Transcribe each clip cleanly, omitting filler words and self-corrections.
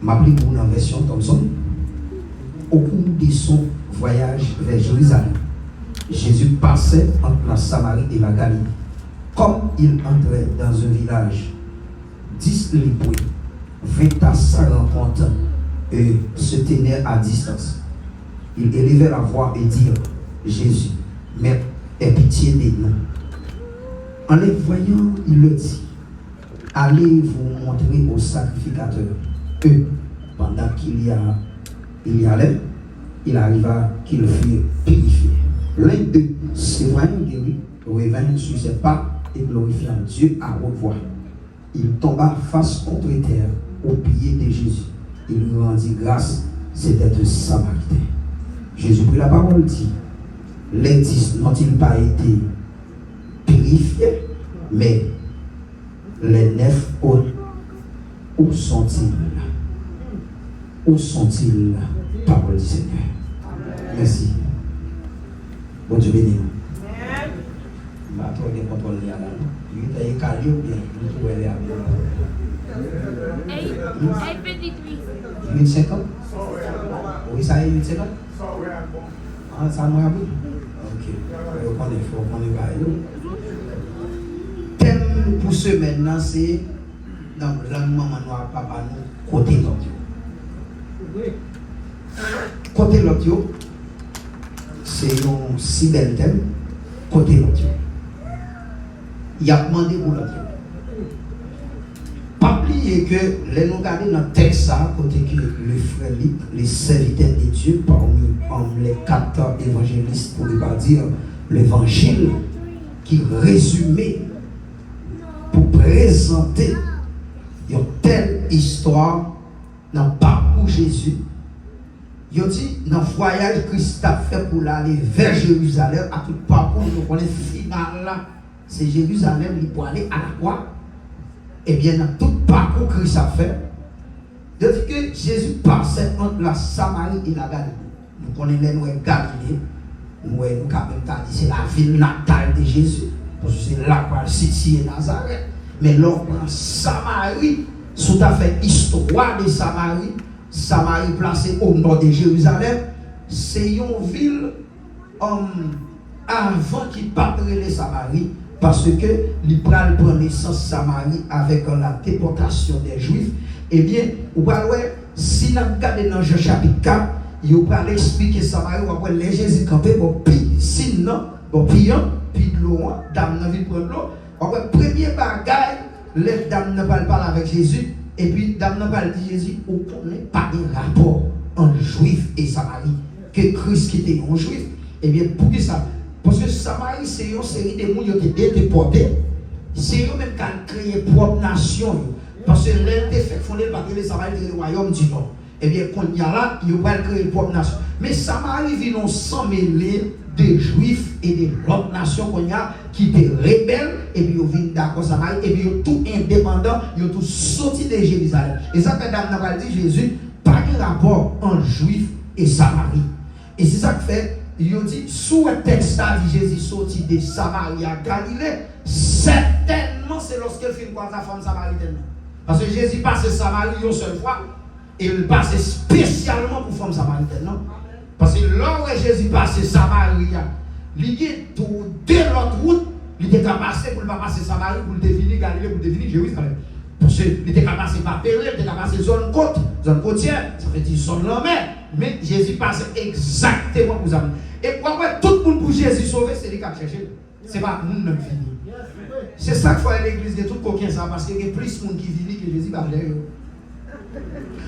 m'appelle pour une version Thomson. Au cours de son voyage vers Jérusalem, Jésus passait entre la Samarie et la Galilée. Comme il entrait dans un village, 10 lépreux vinrent à sa rencontre et se tenaient à distance. Ils élevaient la voix et dirent: Jésus, Maître, aie pitié de nous. En les voyant, il leur dit: allez vous montrer au sacrificateur. Eux, pendant qu'il y allait, il arriva qu'ils furent purifiés. L'un d'eux, se voyant guéri, revint sur ses pas et glorifiant Dieu à haute voix. Il tomba face contre terre aux pieds de Jésus. Il lui rendit grâce, c'était un Samaritain. Jésus prit la parole, dit: les 10 n'ont-ils pas été purifiés, mais les 9 autres, où sont-ils? Où sont-ils? Parole du Seigneur. Merci. Bon Dieu béni. Ma toi de contrôle là. Il est calé ou bien il trouve elle est petit 850. Oui, ça est 850. Ah, ça m'a appris. OK. On connaît pas. Thème pour ce maintenant, c'est dans la maman noire papa nous côté l'autre. Côté l'autre, c'est un si bel thème. Côté l'autre. Il a demandé pour l'autre. Pas oublier que les nous regarder dans le texte, ça, côté que le frère Luc, les serviteurs de Dieu, parmi les 4 évangélistes, pour ne pas dire l'évangile, qui résumait pour présenter une telle histoire dans le parcours Jésus. Il dit, dans le voyage que Christ a fait pour aller vers Jérusalem, à tout parcours, nous connaissons final là, c'est Jérusalem, il peut aller à la croix. Et bien, dans tout parcours que Christ a fait, depuis que Jésus passait entre la Samarie et la Galilée, nous connaissons les Galilée, nous quand même dit c'est la ville natale de Jésus, parce que c'est là où situé Nazareth. Mais l'autre Samarie, sous à fait histoire de Samarie, Samarie placée au nord de Jérusalem, c'est une ville avant qu'il parte les Samarie, parce que l'Ibral prend naissance Samarie avec la déportation des Juifs. Eh bien, vous voyez, si nous regardons dans Jean chapitre 4, vous allez expliquer Samarie, vous allez les Jésus camper, sinon, puis de l'eau, dame n'a vu prendre l'eau. Premier bagaille, les dames ne parlent pas avec Jésus, et puis dame ne parle de Jésus, on ne connaît pas de rapport entre Juif et Samarie, que Christ qui était un Juif. Eh bien, pour qui ça? Parce que Samarie, c'est une série de gens qui ont été déportés, c'est eux-mêmes qui ont créé propre nation. Parce que l'un des faits fondés par les Samaritans du royaume du Nord. Eh bien, quand il y a là, ils ont créé propre nation. Mais Samarie vient sans mêler des Juifs et de l'autre nation qui étaient rebelles, et puis ils viennent d'accord Samarie, et puis ils sont tout indépendants, ils ont tout sorti de Jérusalem. Et ça fait Dame n'a dit Jésus, pas de rapport entre Juifs et Samarie. Et c'est ça que fait, ils ont dit, sous un texte, dit Jésus sorti de Samarie à Galilée, certainement c'est lorsqu'il fait quoi sa femme samaritaine. Parce que Jésus passe Samarie une seule fois, et il passe spécialement pour femme samaritaine, non? Parce que là où Jésus passe Samarie, il y a tout de l'autre route, il était passé pour ne pas passer Samarie, pour le définir Galilée, pour le définir Jérusalem. Parce qu'il était passé par Péril, il était passé zone côtière, ça fait dire zone la mer. Mais Jésus passe exactement pour ça. Et pour tout le monde pour Jésus sauver, c'est lui qui a cherché. Ce n'est pas nous qui fini. C'est ça qu'il faut à l'église de tout coquin ça, parce qu'il y a plus de monde qui vit que Jésus va faire.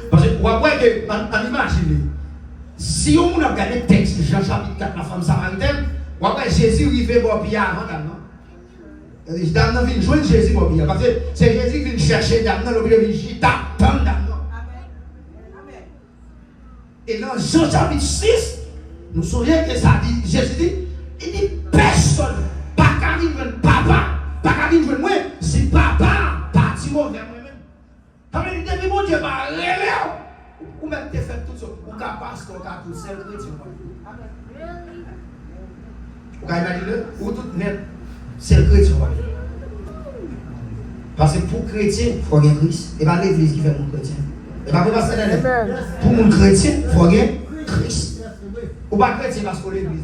Parce que vous voyez qu'on imagine, si on a regardé le texte, Jean chapitre 4, la femme samaritaine, vous voyez Jésus arrive pour pied avant Dame. Dame vient joindre Jésus pour pied. Parce que c'est Jésus qui vient chercher Dame, le pied vient chercher Dame. Et dans Jean chapitre 6, nous nous souvenons que ça dit, Jésus dit, il dit personne, pas qu'à venir papa, pas qu'à venir moi, c'est papa, parti vers moi-même. Quand il dit, mon Dieu, va réveiller. Ou même te fait tout ça, ou qu'à pasteur, ou qu'à tout seul chrétien. Ou qu'à imaginer, ou tout net, c'est le chrétien. Parce que pour chrétien, il faut un Christ. Et pas l'église qui fait mon chrétien. Et pas pour passer pour mon chrétien, il faut gagner Christ. Ou pas chrétien parce qu'on l'église.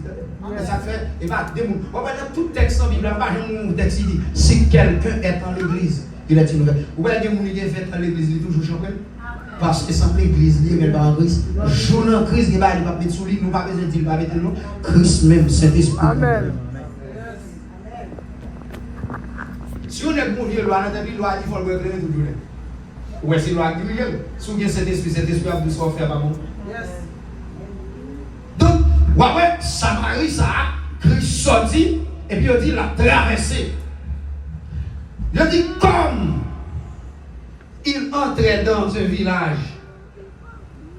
Et ça fait, et pas des mots. On va dire tout texte en Bible, pas un texte qui dit si quelqu'un est en l'église, il est une nouvelle. Ou bien des gens qui fait dans l'église, il est toujours champion. Parce que sans l'église, il n'est pas en Christ. Jour en Christ, il ne va pas mettre sous lui, nous pas besoin de dire, il va mettre le nom. Christ même, Saint-Esprit. Amen. Si on est bon vieux loi, on a dit loi, il faut le régler toujours. Ou est-ce que loi qui est si on a cet esprit a besoin de se faire pas bon. Donc, ouais, Samarie, ça, Christ sorti, et puis on dit la traversée. Il dit comme il entrait dans un village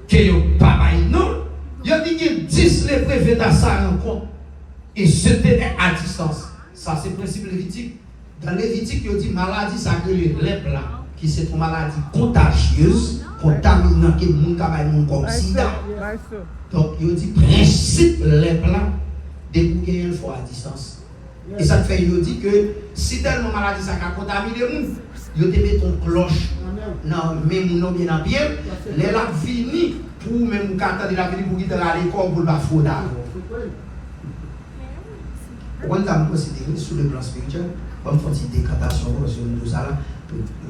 qui n'est pas non, il dit qu'il 10 les préfets à sa rencontre et se tenait à distance. Ça, c'est le principe lévitique. Dans Lévitique, il dit maladie, ça que les lèpres là, qui c'est une maladie contagieuse, contaminante, qui est monde comme sida. Donc, il dit principe lèpre là, débouquer une fois à distance. Et ça fait, il dit que si tellement maladie ça a contaminé les gens, il te met ton cloche. Non, même non bien en bien, les la fini pour même quand de la vie pour quitter à l'école pour la faute. On a considéré sur le plan spirituel, comme faut une décantation sur tout ça là,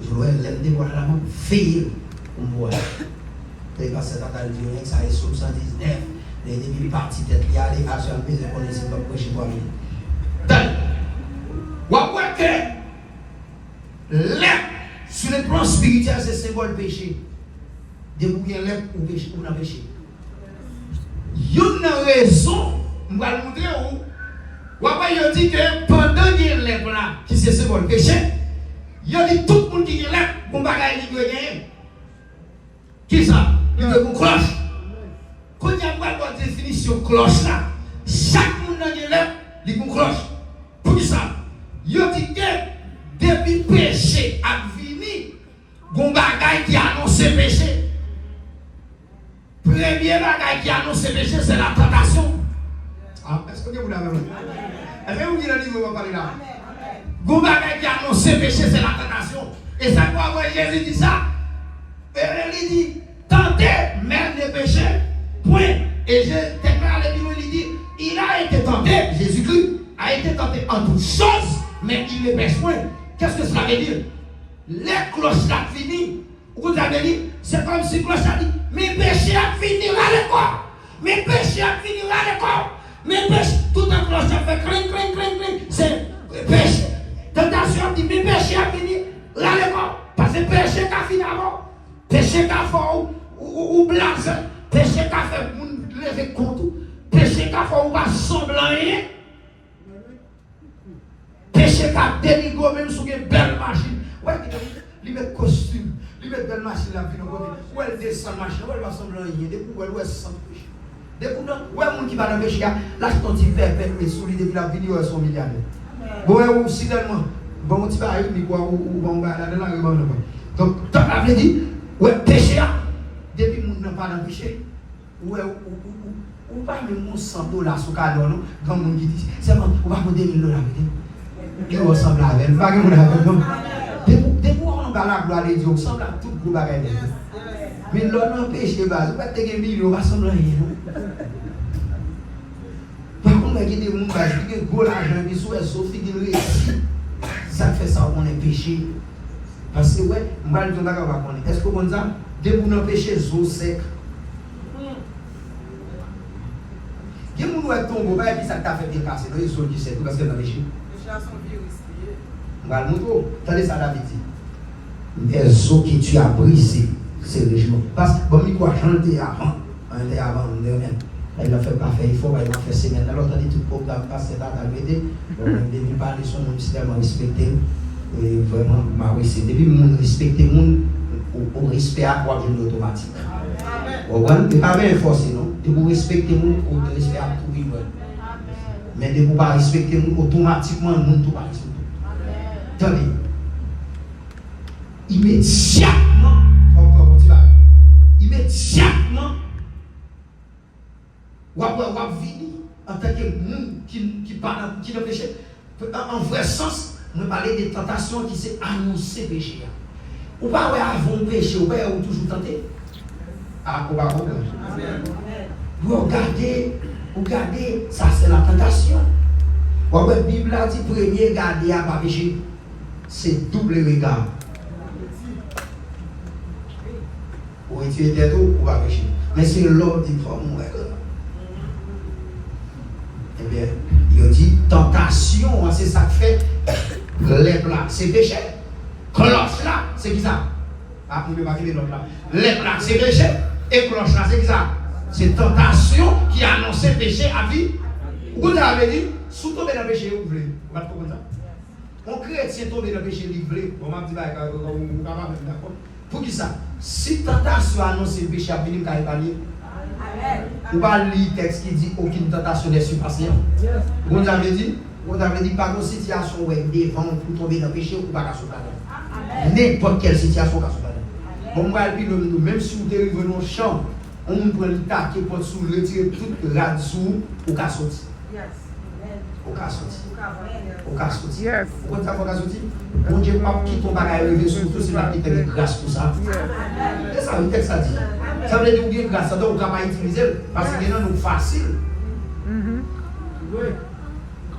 je dois l'aider voir la main faire on voit. Et parce que ça a duré ça est 79, les début parti tête il y a les actions mais on est pas prêcher pour lui. Donc, on voit que sur le plan spirituel, c'est symbole péché. Débouiller l'être ou péché ou non péché. Il y a une raison, je vais le montrer où. Il dit que pendant qu'il y a l'être là, qui c'est symbole péché, il a dit tout le monde qui est là, pour bagaille qui doit gagner. Qui ça? Il doit une cloche. Quand il y a une définition cloche là, chaque monde qui est là, il a une cloche. Pour qui ça? Il a dit que depuis péché a venu, gon bagay qui annonce péché. Premier bagay qui annonce péché, c'est la tentation. Ah, est-ce que vous l'avez vu? Est-ce que vous dites le livre, on va parler là? Gon bagay qui annonce péché, c'est la tentation. Et ça quoi avoir Jésus dit ça? Il dit, tentez, même des péchés, point. Et je déclare le livre, il dit, il a été tenté, Jésus-Christ a été tenté en toutes choses, mais il ne pêche point. Qu'est-ce que cela veut dire? Les cloches sont finies. Vous avez dit, c'est comme si cloche a dit, mes péchés ont fini à l'école. Mes péchés ont fini à l'école. Mes péchés, tout un cloche a fait cling, cling, cling, cling. C'est péché. Tentation dit, mes péchés ont fini à l'école. Parce que péché qu'a fini avant. Péché qu'a fait ou blase. Péché qu'a fait lever compte. Péché qu'a fait ou pas semblant rien. Péché qu'a dénigré même sur une belle machine. Ouais, il met costume, il met belle machine là, puis nous côté. Ouais, elle descend machine, ouais, elle va sembler rien. Des coups, ouais, sans péché. Des coups, ouais, mon qui va dans le péché, là, je t'en dis, faire mais sous l'idée de la vidéo, elles sont milliardaires. Bon, ouais, si tellement, bon, tu vas arriver, quoi, ou bon, là, dans la rue, donc, tu as dit, ouais, péché, depuis mon n'a pas dans le péché, ouais, ou pas même mon $100 sur cadeau, non, quand mon qui dit, c'est bon, on va me $2,000. Il ressemble à elle, pas que mon avec des fois on va la gloire de Dieu, on ressemble à tout le groupe avec elle. Mais l'on empêche les bases, pas te gagner millions, on va sembler rien. Par contre, il y a des gens qui ont gros l'argent, qui sont sauf qu'ils réussissent. Ça fait ça, on est péché. Parce que, ouais, on va le dire, est-ce que vous ça? Des gens qui péché, zo sec. Des gens qui ont tombé, et puis ça t'a fait bien casser, ils sont qui sec, parce que dans péché. On va le montrer. Attendez ça, David dit. Les os que tu as brisés, c'est le jour. Parce que, bon, il faut chanter avant. On est avant, on est même. Il ne fait pas faire, il faut, il va faire semaine. Alors, attendez, tout le programme passe, c'est à l'aider. Donc, depuis parler, son monde, c'est tellement respecté. Et vraiment, depuis le monde respecté, le monde, au respect à quoi je automatique. Vous ne pas bien forcer, non? De vous respecter, le monde, au respect à tout vivre. Mais de ne pas respecter, le monde, automatiquement, le monde, tout va respecter. Attendez, immédiatement, on va venir en tant que monde qui n'a péché. En vrai sens, on parler des tentations qui s'est annoncé péché. Ou pas avant péché, ou pas toujours tenté. Ah, on va comprendre. Vous regardez, ça c'est la tentation. La Bible a dit premier garder à pas pécher. C'est double regard. Ou tu es tête ou pas pécher. Mais c'est l'autre qui faut mourir. Eh bien, il dit tentation, c'est ça que fait. Les plats, c'est péché. Cloche là, c'est qui ça? Ah, vous ne pouvez pas quitter l'autre là. Les plats, c'est péché. Et cloche là, c'est qui ça? C'est tentation qui annonce le péché à vie. Vous avez dit, sous tomber dans le péché, vous voulez. Vous ne comprenez ça? On chrétien tomber dans le péché, vous voulez. On m'a dit, d'accord. Pour qui ça? Si tentation annonce le péché à venir, vous allez parler. Vous va lire le texte qui dit aucune tentation n'est surpassée. Vous avez dit, par une situation où elle devant pour tomber dans le péché ou pas qu'à se plaindre. N'importe quelle situation qu'à se plaindre. Bon, moi, même si vous arrivez dans le champ, on prend le taquet pour sous retirer toute rade sous au cas sorti. Au cas sorti. Au cas sorti. Pourquoi ça va sortir? Bon Dieu, pas qui tombe à arriver surtout si la petite est grâce pour ça. C'est ça, le texte a dit. Ça veut dire que grâce à ça, on ne peut pas utiliser parce que c'est nous facile.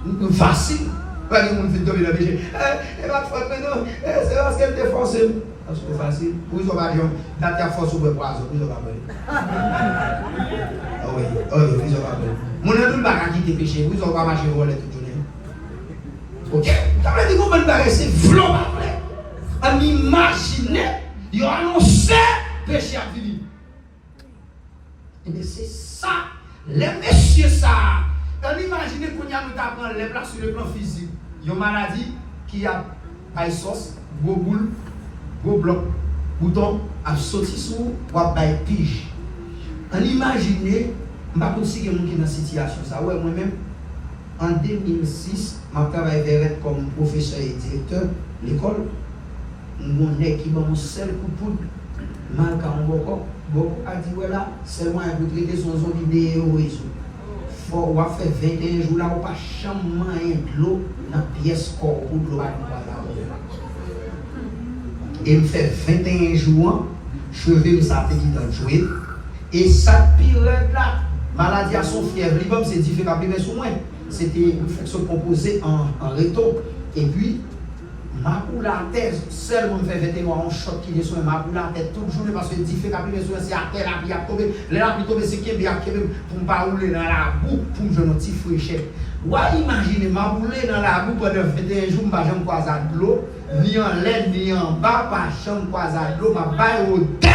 Nous facile. Pas que nous fait tomber dans le péché. Elle va te faire non, c'est parce qu'elle te force. Parce que c'est facile. Vous avez pas dit, t'as ta force pour le poison, vous avez pas dit. Ah oui, vous avez pas dit. Mon ami ne va pas quitter le péché, vous avez pas marché au relais toute journée. Ok? Ça veut dire qu'on va le c'est flot après. On imagine, il a annoncé le péché à venir. Et bien c'est ça, les messieurs ça. On imagine qu'on y a nous apprendre les plats sur le plan physique. Il y a une maladie qui a pas de sauce, gros boule. Gros bloc, bouton, a sauté sous ou a bail pige. On imagine, je ne sais pas si qui est dans cette situation. Ça, ouais, moi-même, en 2006, je travaillé comme professeur et directeur de l'école. Mon équipe, mon seul coup de poudre, manque en beaucoup a dit voilà, c'est moi qui traiter son zone vidéo et tout. Faut faire 21 jours là, on pas jamais de l'eau dans la pièce corps pour de l'eau. Et me fait 21 jours, je vais me sortir dans le jouet. Et ça pire là, maladie à son fièvre, c'est différent mais sur moi. C'était une infection composée en réto. Et puis, ma pour la tête, seulement me fait 21 mois, on choc qui est sur ma pour la tête toute journée parce que différent mais sur c'est à terre, la pluie a tombé, la pluie tombé, c'est qui bien pour ne pas rouler dans la boue, pour me jouer un petit fraîcheur. Ouais, imaginez, ma rouler dans la boue pendant 21 jours, je ne vais pas croiser de l'eau. Ni en l'air, ni en bas, pas chambre croisade l'eau, ma baille au tas.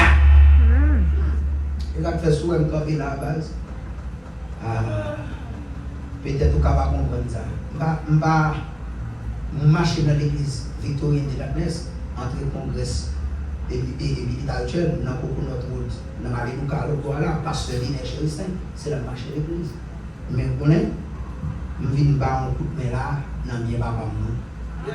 Et là, je fais souvent me camper la base. Peut-être qu'on va comprendre ça. Je vais marcher dans l'église victorienne de la Messe, entre le congrès et militaire, dans notre route, dans la rue Carlo, voilà, pasteur Lina Chéristin, c'est la marche de l'église. Mais vous connaissez, je viens de faire un coup de main là, dans le papa. Je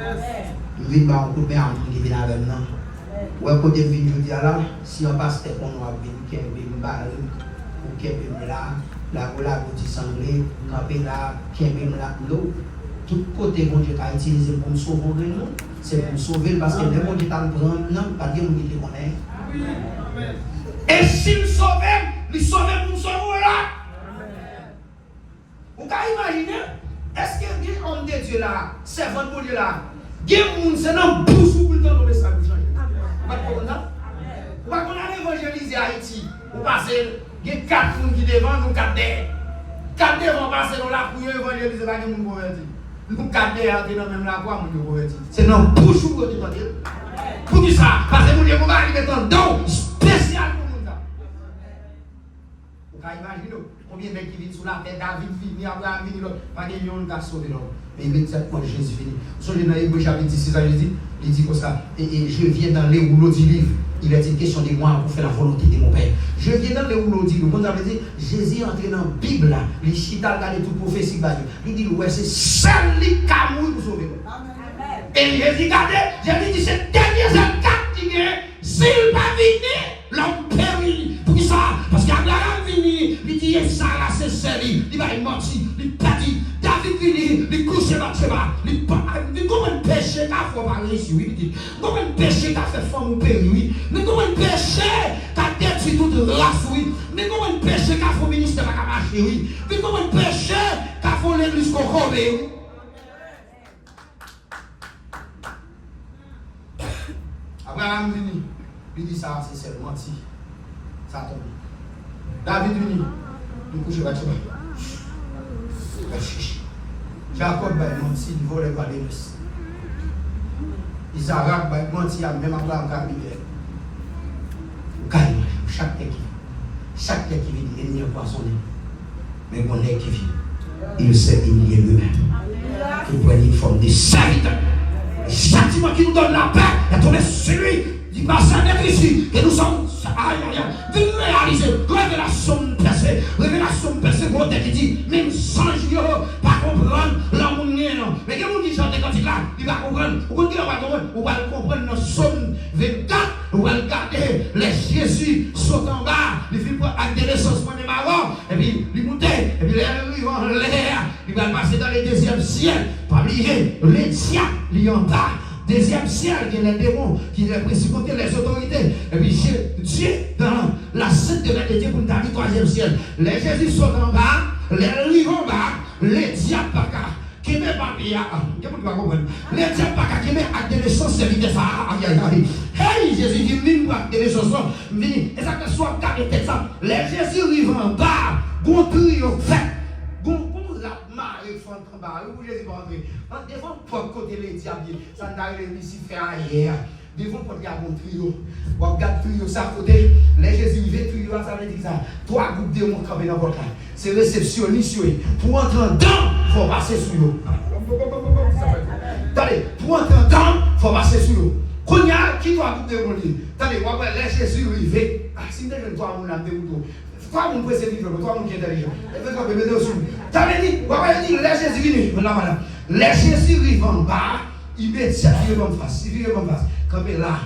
viens de faire un coup de main qui vient avec nous. Ouais, quand je viens là, si on passe qu'on a vu qu'il y a une balle, ou qu'il y a là, la boutique sanglée, camper là, qu'il y a là, l'eau. Tout côté bon Dieu a utilisé pour me sauver, c'est pour me sauver parce que les bon Dieu t'a prendre, non, pas dire nous qui connaît. Et s'il sauve, il sauve pour me sauver là. Vous pouvez imaginer, est-ce que les hommes de Dieu là, servant de Dieu là, il y a des gens qui sont dans le bouche pour le temps de ça pour changer. Vous pouvez évangéliser Haïti, vous passez, il y a 4 personnes qui devant nous, 4 derrière. 4 devant passer dans la couille, évangéliser, pas que nous convertir. Nous 4 derrière, dans même la voie, nous convertir. C'est dans le bouche pour le temps de Dieu. Pour qui ça? Parce que nous devons arriver dans un don spécial pour nous. Vous pouvez imaginer combien de mecs qui viennent sur la terre, David vini, Abraham vini, pas de yon qui a sauvé l'homme. Mais immédiatement Jésus vini. Vous savez dans Hébreux chapitre 6, il dit comme ça, et je viens dans les rouleaux du livre. Il est une question de moi pour faire la volonté de mon Père. Je viens dans les rouleaux du livre. Vous avez dit, Jésus est entré dans la Bible, là, les chita regardé toute prophétie. Il dit, ouais, c'est seul qui a mouru pour sauver l'homme. Et Jésus regardez, Jésus dit, c'est dernier seul qui est, s'il n'a pas venu, l'homme périt. Pour qui ça? Parce qu'Abraham vini, il dit, ça là, c'est sérieux. Il va y mentir, il périt. David vini, il couche dans Tchéba. Il comment péché qu'a fait par réussir, oui. Comment péché qu'a fait femme ou péri, oui. Mais comment péché qu'a détruit toute race, oui. Mais comment péché qu'a fait le ministère pas marcher, oui. Mais comment péché qu'a fait l'église qu'on connaît, oui. Abraham vini, il dit ça, c'est seulement si. Ça tombe. David vini, il couche à Bathsheba. Jacob va mentir, il vole pas les russes. Isaac va mentir, même Abraham va vivre. Chaque tête qui vit, il n'y a pas son nez. Mais mon nez qui vit, il sait humilier lui-même. Il prend une forme de serviteur. Le châtiment qui nous donne la paix est tombé sur lui. Il passe à être ici. Et nous sommes de réaliser révélation percée pour qui dit, même sans pas comprendre l'amour. Mais quand on dit chante quand il là, il va comprendre. On va comprendre dans Somme 24. On va regarder les Jésus sautent en bas. Il fait pour acter les sauces de marron. Et puis il monte. Et puis il va en l'air. Il va passer dans le deuxième ciel. Pas oublier les diables, il y en bas. Deuxième ciel, il y a les démons, qui les principautés, les autorités. Et puis Dieu, dans la sainte demeure de Dieu, pour nous donner le troisième ciel. Les Jésus sont en bas, les livres en bas, les diables pas qu'à, qui met pas bien. Les diables pas qu'à, qui met à des naissances, c'est l'idée ça. Aïe, aïe, aïe. Hey, Jésus dit, vine pour des naissances, vine. Et ça que soit carré, ça. Les Jésus arrivent en bas, bon trio fait. Devant pour côté les diables, ça n'a pas réussi à faire hier. Devant pour dire bon trio, on regarde trio ça côté, les Jésus vivent trio, ça veut dire ça. Trois groupes de démons campés dans votre cas. C'est réceptionniste. Pour entrer dedans, il faut passer sur l'eau. Attendez, pour entrer dedans, il faut passer sur l'eau. Quand il y a qui doit groupe de démons, attendez, on va les Jésus vivent. Ah, si vous avez trois moun de moto. Trois moun peut se vivre, trois moun qui est intelligent. Ça veut dire, on va dire les Jésus venus, madame. Les Jésus vivent en bas, ils mettent ça, ils vivent en face, ils vivent en face. Campez là,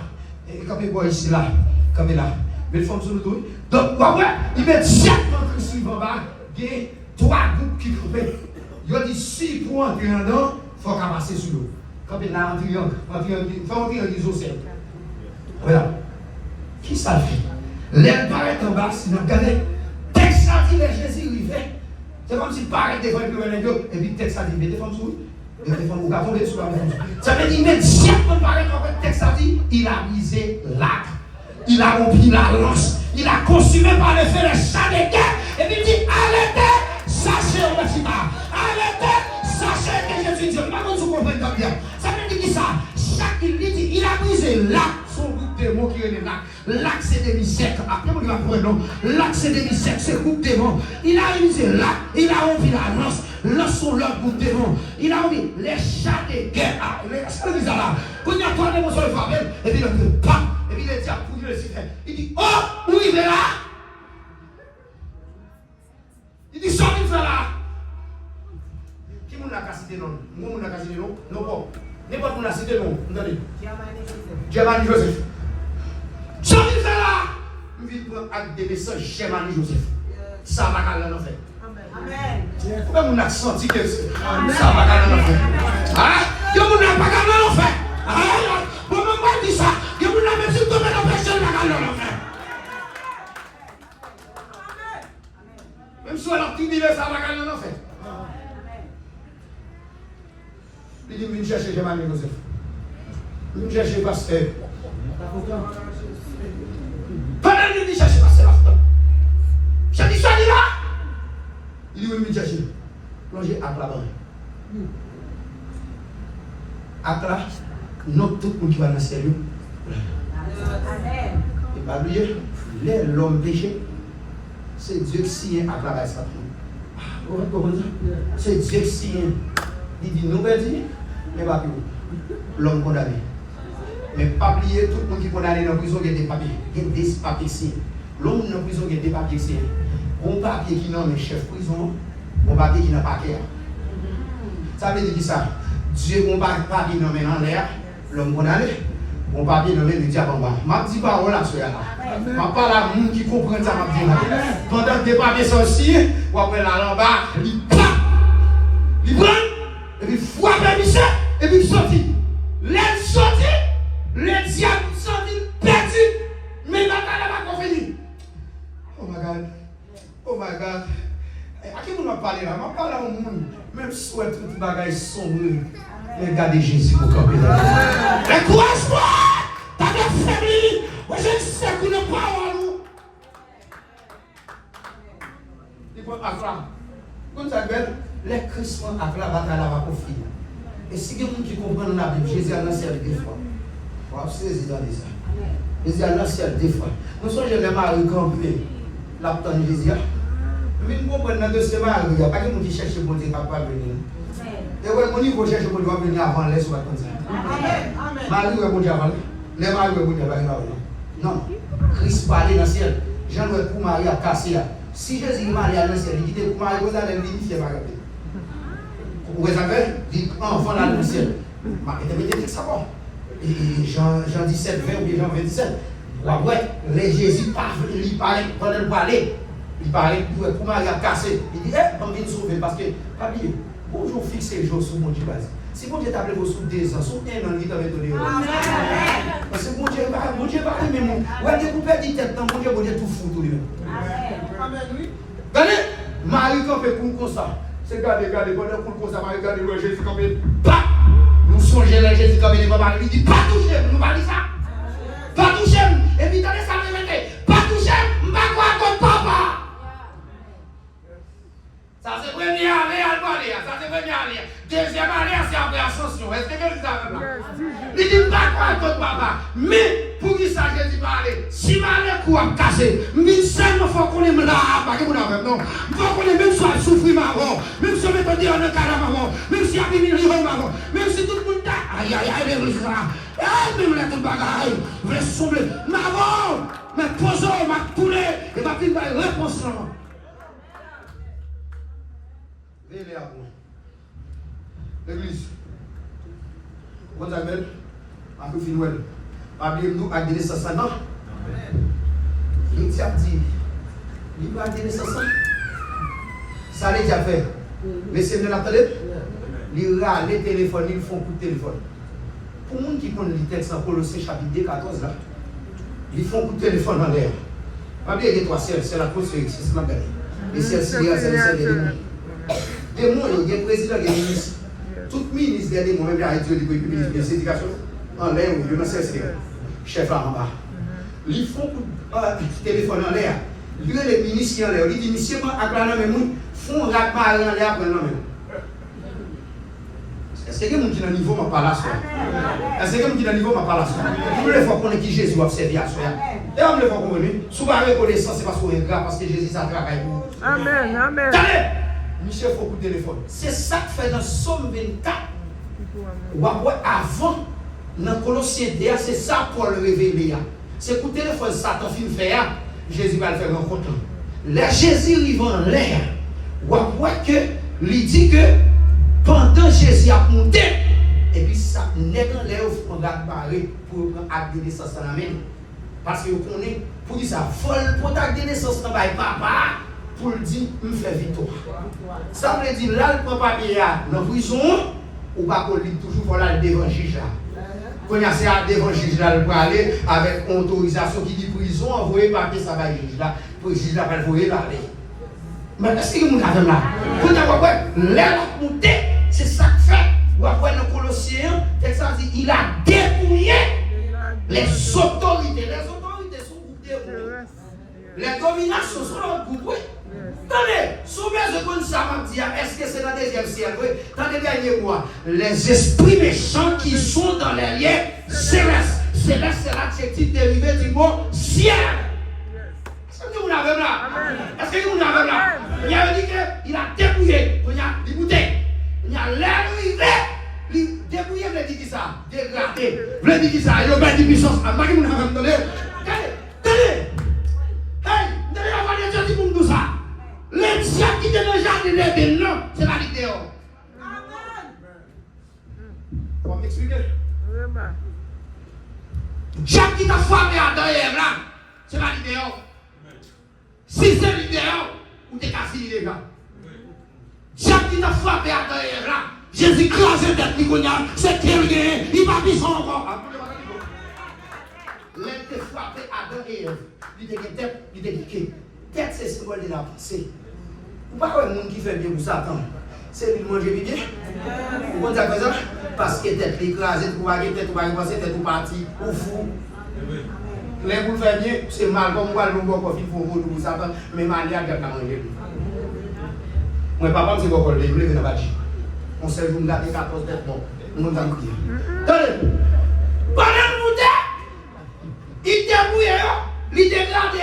campez quoi ici là, campez là. Mais ils font sur le dos. Donc, ils mettent ça dans Christ en bas, il y a trois groupes qui campent. Ils ont dit, si pour entrer dedans, il faut passer sur l'eau. Campez là, en triangle, il faut entrer en isocèle. Voilà. Qui ça fait? L'air paraît en bas, si vous regardez, texte ça dit les Jésus vivait. C'est comme si paraît devant le Dieu, et puis texte ça dit, mettez femme sous. Et les femmes, vous tomber sur la maison. Ça veut dire, immédiatement, paraît qu'en fait, texte ça dit, il a brisé l'arc. Il a rempli la lance. Il a consumé par le feu les champs de guerre. Et puis il dit, arrêtez, sachez, on va citer. Arrêtez, sachez que Jésus Dieu. Pas comme vous comprenez comme bien. Ça veut dire ça. Chaque, il dit, il a brisé l'arc. Son groupe de mots qui est l'arc. L'arc, c'est des misèques. Après, on va prendre non. L'arc, c'est des misèques. C'est groupe de mots. Il a brisé l'arc. Il a rempli la lance. Lance son leur groupe de mots. Il a rempli les chats de guerre. Ça veut dire ça là. Quand il y a trois démons sur le farvel, et puis il dit, pam. Et puis il dit, pour le ciel. Il dit, oh, où il est là? Il dit, sors, il fait là. Qui m'a cité non? Moi, m'a cité non? Non, bon. N'importe qui m'a cité non. Regardez. Germani Joseph. Sors, il fait là. Il vient prendre acte de naissance Germani Joseph. Ça va qu'à l'en fait. Amen. Pourquoi on a senti que ça va qu'à l'en fait? Ah? Il n'y a pas qu'à l'en fait. Ah? Bon, maman dit ça. Il y a même si tu mets dans personne la l'en fait. Même si on a tout dit, ça va qu'à l'en fait. Il dit, je cherche Germani Joseph. Je cherche pasteur. Pendant qu'il dit, cherche pasteur. J'ai dit, ça dit là. Il dit, oui, je cherche. Plongez à la main. À la non, tout le monde qui va dans le ciel. Et pas oublier, l'homme péché, c'est Dieu qui signe à travers ça. C'est Dieu qui signe. Il dit, nous, mais pas plus. L'homme condamné. Mais pas oublier, tout le monde qui est condamné dans la prison, il y a des papiers. Il y a des papiers signés. L'homme dans la prison, il y a des papiers signés. Un papier qui nomme chef prison, un papier qui n'a pas qu'à. Ça veut dire ça. Dieu, on va pas bien nommer en l'air, l'homme condamné, on va bien nommer le diable en bas. Je ne dis pas là, ce là. Je ne parle pas à monde qui comprend ça. Pendant que tu n'es pas bien sorti, on va là en bas, il prend, et puis il frappe le bichon, et puis il sortit. L'aile sortit, le diable sortit, perdu, mais il n'a pas fini. regarde. À qui vous m'a parlé là? Je parle au monde. Même si vous êtes tout bagage sombre. Mais regardez Jésus pour camper là. Mais courage-toi! T'as des familles! Moi je sais qu'on ne parle pas à nous. Il faut Akla. Comme ça, les chrétiens Akla bataille là va confier. Et si quelqu'un qui comprend la Bible, Jésus a lancé des fois. On va saisir dans ça. Jésus a lancé des fois. Nous sommes les maris campés. L'abtend Jésus. Mais nous comprenons que c'est mari. Il n'y a pas de gens qui cherchent pour dire qu'il ne va pas venir. Et ouais, mon niveau cherche pour dire venir avant les soirs comme ça. Marie est bon Dieu avant. Les maris est bon Dieu avant. Non. Christ parlait dans le ciel. Jean doit pour Marie à casser. Si Jésus est marié dans le ciel, il dit pour Marie, vous allez vérifier Marie. Vous savez, dit enfant dans le ciel. Marie était ça bon. Et Jean 17, 20 ou Jean 27. Ouais, les Jésus il parlait pendant le parler. Il parlait pour Marie à casser. Il dit, on vient sauver parce que, pas oublier, bonjour fixer le jour sur mon Dieu. Si mon Dieu t'a appelé vous sous 2 ans, sous 1 an, il t'a donné. Parce que mon Dieu va aimer mon. Ouais, tu peux dire tête, mon Dieu tout fou tout lui. Amen. Regardez, Marie quand fait comme ça. C'est regardez, pendant qu'on comme ça, Marie regarde le Jésus comme bah! Nous songeons le Jésus comme il va lui dit, pas toucher, nous parlons ça. Pas toucher, et puis donnez ça le pas toucher, pas quoi comme papa. Ça c'est première année à parler, ça c'est première année. Deuxième année, c'est après ascension. Est-ce que vous savez là? Il dit pas quoi comme papa. Mais pour qui ça Jésus parle? Si malheur quoi cassé, mais seulement faut qu'on aime là, pas que vous n'avez non. Faut qu'on aime même si on souffre maman, même si on met pas dire en un cas maman, même si on a mis le maman, même si tout le monde t'a, aïe aïe aïe, les ça. Même les tout bagaille, vous sombrer. Maman, mais posons, ma poulet, et ma fille va réponse là. Vélez à vous. L'église. Vous avez un peu fini. Appelez-nous à dire ça, non? Il t'a dit, il va dire ça. Ça l'a déjà fait. Mais c'est bien attendez. Il râle les téléphones, ils font coup de téléphone. Pour les gens qui connaissent le texte en Colossiens chapitre 14, là, ils font coup de téléphone en l'air. Pas bien les 3 ciels, c'est la cause, c'est ce qu'on a gagné. Les ciels, c'est les démons. Démons, il y a un président, il y a un ministre. Tout ministre des démons, même avec Dieu, il y a une éducation. En l'air, il y a un chef en bas. Ils font coup de téléphone en l'air. Lui, les ministres en l'air. Il dit, monsieur, à la même, font rapidement en l'air après la même. Est-ce que quelqu'un qui a un niveau m'a parlé à soi? Est-ce que quelqu'un qui a un niveau m'a parlé à soi? Vous voulez voir qu'on est qui Jésus a servi à soi? Et on veut voir qu'on est. Souvent, reconnaissance, c'est parce qu'on est grave, parce que Jésus a travaillé pour nous. Amen, amen. Allez! Michel, il faut coup de téléphone. C'est ça que fait dans Somme 24. Ou avant, dans Colossiens 2, c'est ça Paul révélé. C'est coup de téléphone, Satan fin fait. Jésus va le faire rencontrer. Là, Jésus arrive en l'air. Ou que, il dit que pendant Jésus a monté, et puis ça n'est dans l'air, on va barrer pour acte de naissance dans la main. Parce que vous connaissez, pour dire ça, vol pour acte de naissance dans le papa, pour le dire, me fait victoire. Ça veut dire, là, le papier dans la prison, ou pas qu'on lit toujours pour aller devant le juge là. Quand il y a devant le juge là, pour aller avec autorisation qui dit prison, envoyer papier, ça va le juge là, pour le juge là, va le voyer parler. Mais est-ce que vous avez là? Quand il y a l'air monté, c'est ça que fait. Ou après dans Colossiens, ça dit il a dépouillé les autorités. Les autorités sont dépouillées. Les dominations sont dans le groupe. Attendez, souvent je connais ça, m'a dit, est-ce que c'est dans le deuxième siècle? Attendez, dernier mois, les esprits méchants qui sont dans les lieux célestes. Céleste, c'est l'adjectif dérivé du mot ciel. Est-ce que vous l'avez là? Est-ce que vous l'avez là? Il a dit qu'il a dépouillé, il a débouté. Il a l'air arrivé. Dépouillé, vous l'avez dit ça? Dégradé. Vous l'avez dit ça? Il a dit puissance. Est-ce que vous l'avez donné? Tenez! Hey! Vous avez avoir des gens qui font tout ça. Les diables qui étaient dans le jardin de non, c'est la vidéo. Amen. On va m'expliquer. Jacques qui t'a frappé à derrière là, c'est la vidéo. Si c'est l'idée, ou t'es cassé les gars. Jacques qui t'a frappé à derrière là, Jésus crasé tête Nicolas, c'est quelqu'un, il va pisser encore. L'être frappé à Adam et Ève, il était tête, il était tête, c'est symbole de la pensée. Pas un monde qui fait bien pour Satan. C'est lui manger bien. Vous comprenez ça? Parce que tête écrasée, vous voyez tête, vous voyez penser tête ou parti, ou fou. Les vous faire bien, c'est mal comme moi, le bon coffee pour vous, pour Satan, mais mal, il y a quelqu'un à manger. Moi, papa, c'est quoi le lever dans la bâche. On s'est vu, on a 14 têtes, bon, on a crié. Attendez, pendant le bouteille, il débrouille, il dégrade,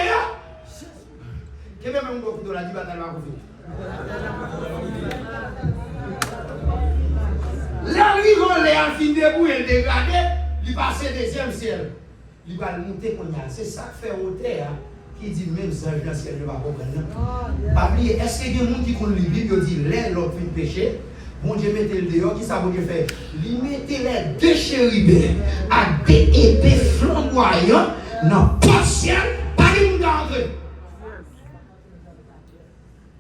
que même un beaucoup de la diva dans la coupe. Là, lui, on l'a fini debout et dégradé, il passe au deuxième ciel. Il va monter qu'on a. C'est ça qui fait hauteur qui dit même ça, je ne sais pas comprendre. Pas oublier, est-ce qu'il y a des gens qui connaissent le Bible qui dit les l'autre fait péché? Bon Dieu mettez le dehors, qui ça bon Dieu fait? Il mettez les deux chérubins à des épées flamboyantes dans le ciel, pas de monde d'entrée.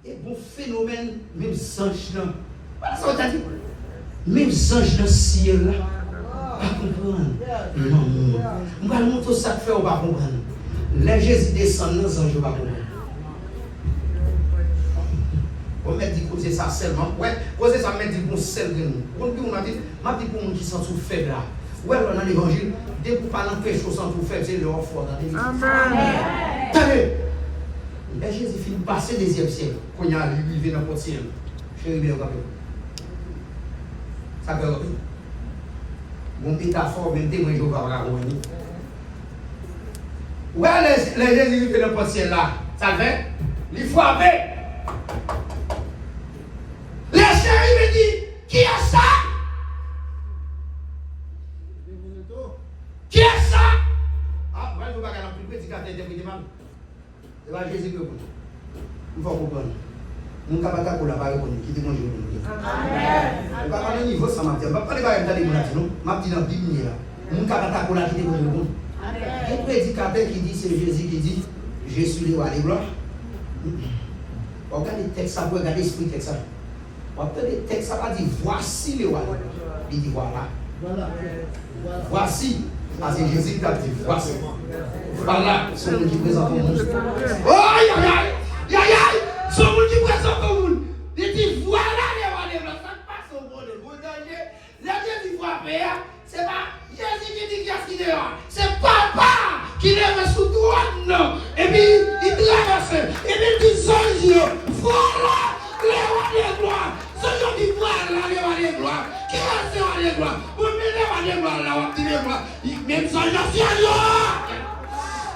Et bon phénomène, même sange là. Voilà ça, on t'a dit. Même sange dans le ciel là. Pas comprendre. Non. On va montrer ça que fait, on va comprendre. Les Jésus descend dans les anges, on va comprendre. On m'a dit que c'est ça seulement. Ouais, posez ça, m'a dit qu'on seul de nous. On m'a dit pour nous qui sont tout faibles là. Ouais, dans l'évangile, dès que vous parlez de péché, sont tout faibles, c'est leur fort dans l'église. Amen. Les Jésus finit de passer des deuxième ciel. Quand il y a lui, il vient dans le ciel. Je suis arrivé au capé. Ça peut être. Mon métaphore, même témoin, je vais voir la rouine. Ouais, les Jésus qui fait le ciel là, ça le fait. Il faut avec. Les chéris me disent, qui est ça? Qui est ça? Ah, ouais, je ne vais pas regarder plus petit quand tu interprétes mal. C'est pas Jésus que vous. Il faut comprendre. Mon capable pour la parole qui dit mon Dieu. Amen. Pas parler niveau ça m'a dit. Pas parler pas de mon non. M'a dit dans Bible là. Mon capable pour la qui dit mon Dieu. Amen. Il y a un prédicateur qui dit c'est Jésus qui dit je suis le roi des gloires. Regardez le texte ça, regardez l'esprit texte ça. Regardez le texte ça va dire voici le roi. Il dit voilà. Voici. Ah, c'est Jésus qui a dit voici. Voilà, c'est le qui présente au monde. Oh aïe aïe aïe aïe aïe. Son monde qui présente au monde. Il dit voilà les rois des gloires. Ça ne passe au monde de gros danger. Là, Jésus frappé, c'est pas Jésus qui dit qu'il y a ce qui est dehors. C'est papa qui lève sous trône. Et puis il traverse. Et puis il dit anges, voilà les rois des gloires. Anges dit voilà les rois des gloires. Qui est ce roi des gloires? Vous mettez les rois des gloires là, on dit les gloires. Même anges au ciel.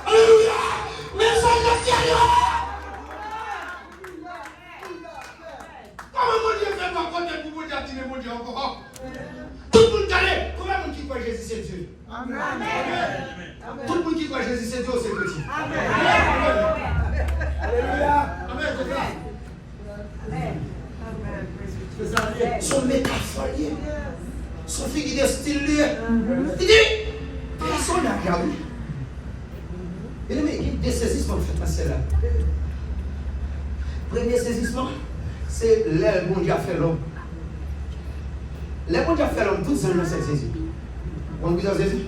Alléluia. Même anges au ciel. Comment mon Dieu fait pas compter pour vous dire que mon Dieu encore? Tout le monde connaît. Combien de monde qui croit Jésus c'est Dieu? Amen. Tout le monde qui croit Jésus c'est Dieu, c'est chrétien. Amen. Alléluia. Amen. Amen. Son métaphore, son figure de style, il dit, personne n'a regardé. Et il y a des saisissements qui fait passer là. Premier saisissement, c'est l'aile bon Dieu a fait l'homme. Les bon Dieu a fait l'homme, tout ça dans cette Jésus. On vous a Jésus?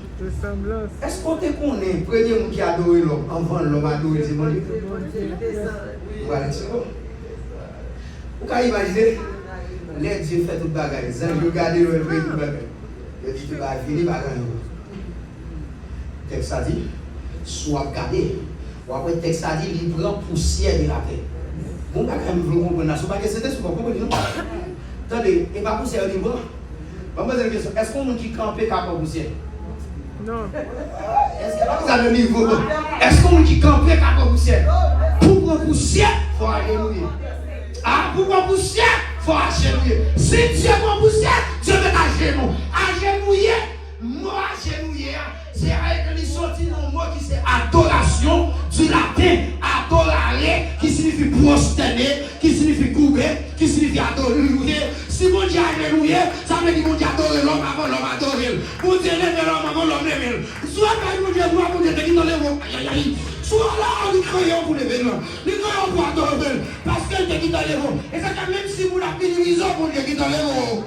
Est-ce qu'on te connaît, le premier monde qui a adoré l'homme, avant l'homme a adoré c'est bon Dieu? Voilà, c'est bon. Vous pouvez imaginer, les dieux font tout le bagage, les anges regardent le fait tout le bagage. Ils disent, tu vas finir par gagner. Le texte a dit, soit gardé. Ou après, le texte a dit, il prend poussière de la terre. Bon, quand même, vous comprenez, ce n'est pas que c'était ce qu'on comprend, non? Attendez, et pas poussière de bras. Est-ce qu'on qui campe qu'à poussière? Non. Est-ce que vous avez le niveau? Est-ce qu'on qui campe qu'à poussière? Pour prendre poussière, il faut agenouiller. Ah, pour prendre poussière, il faut agenouiller. Si Dieu prend poussière, Dieu met à genoux. Agenouiller, mot agenouiller, c'est avec les sorties d'un mot qui c'est adoration, du latin adorare, qui signifie prosterner, qui signifie couper, qui signifie adorer. Si mon Dieu a agenouillé, ça veut dire que mon Dieu adore l'homme avant l'homme adore. Mon Dieu lève l'homme avant l'homme lève. Soit mon Dieu doit mon Dieu qui dans les mots. Aïe aïe aïe. Soit là, nous croyons pour lever l'homme. Nous croyons pour adorer. Parce qu'elle te dit dans les mots. Et c'est que même si vous l'avez minimisé, mon Dieu qui dans les mots.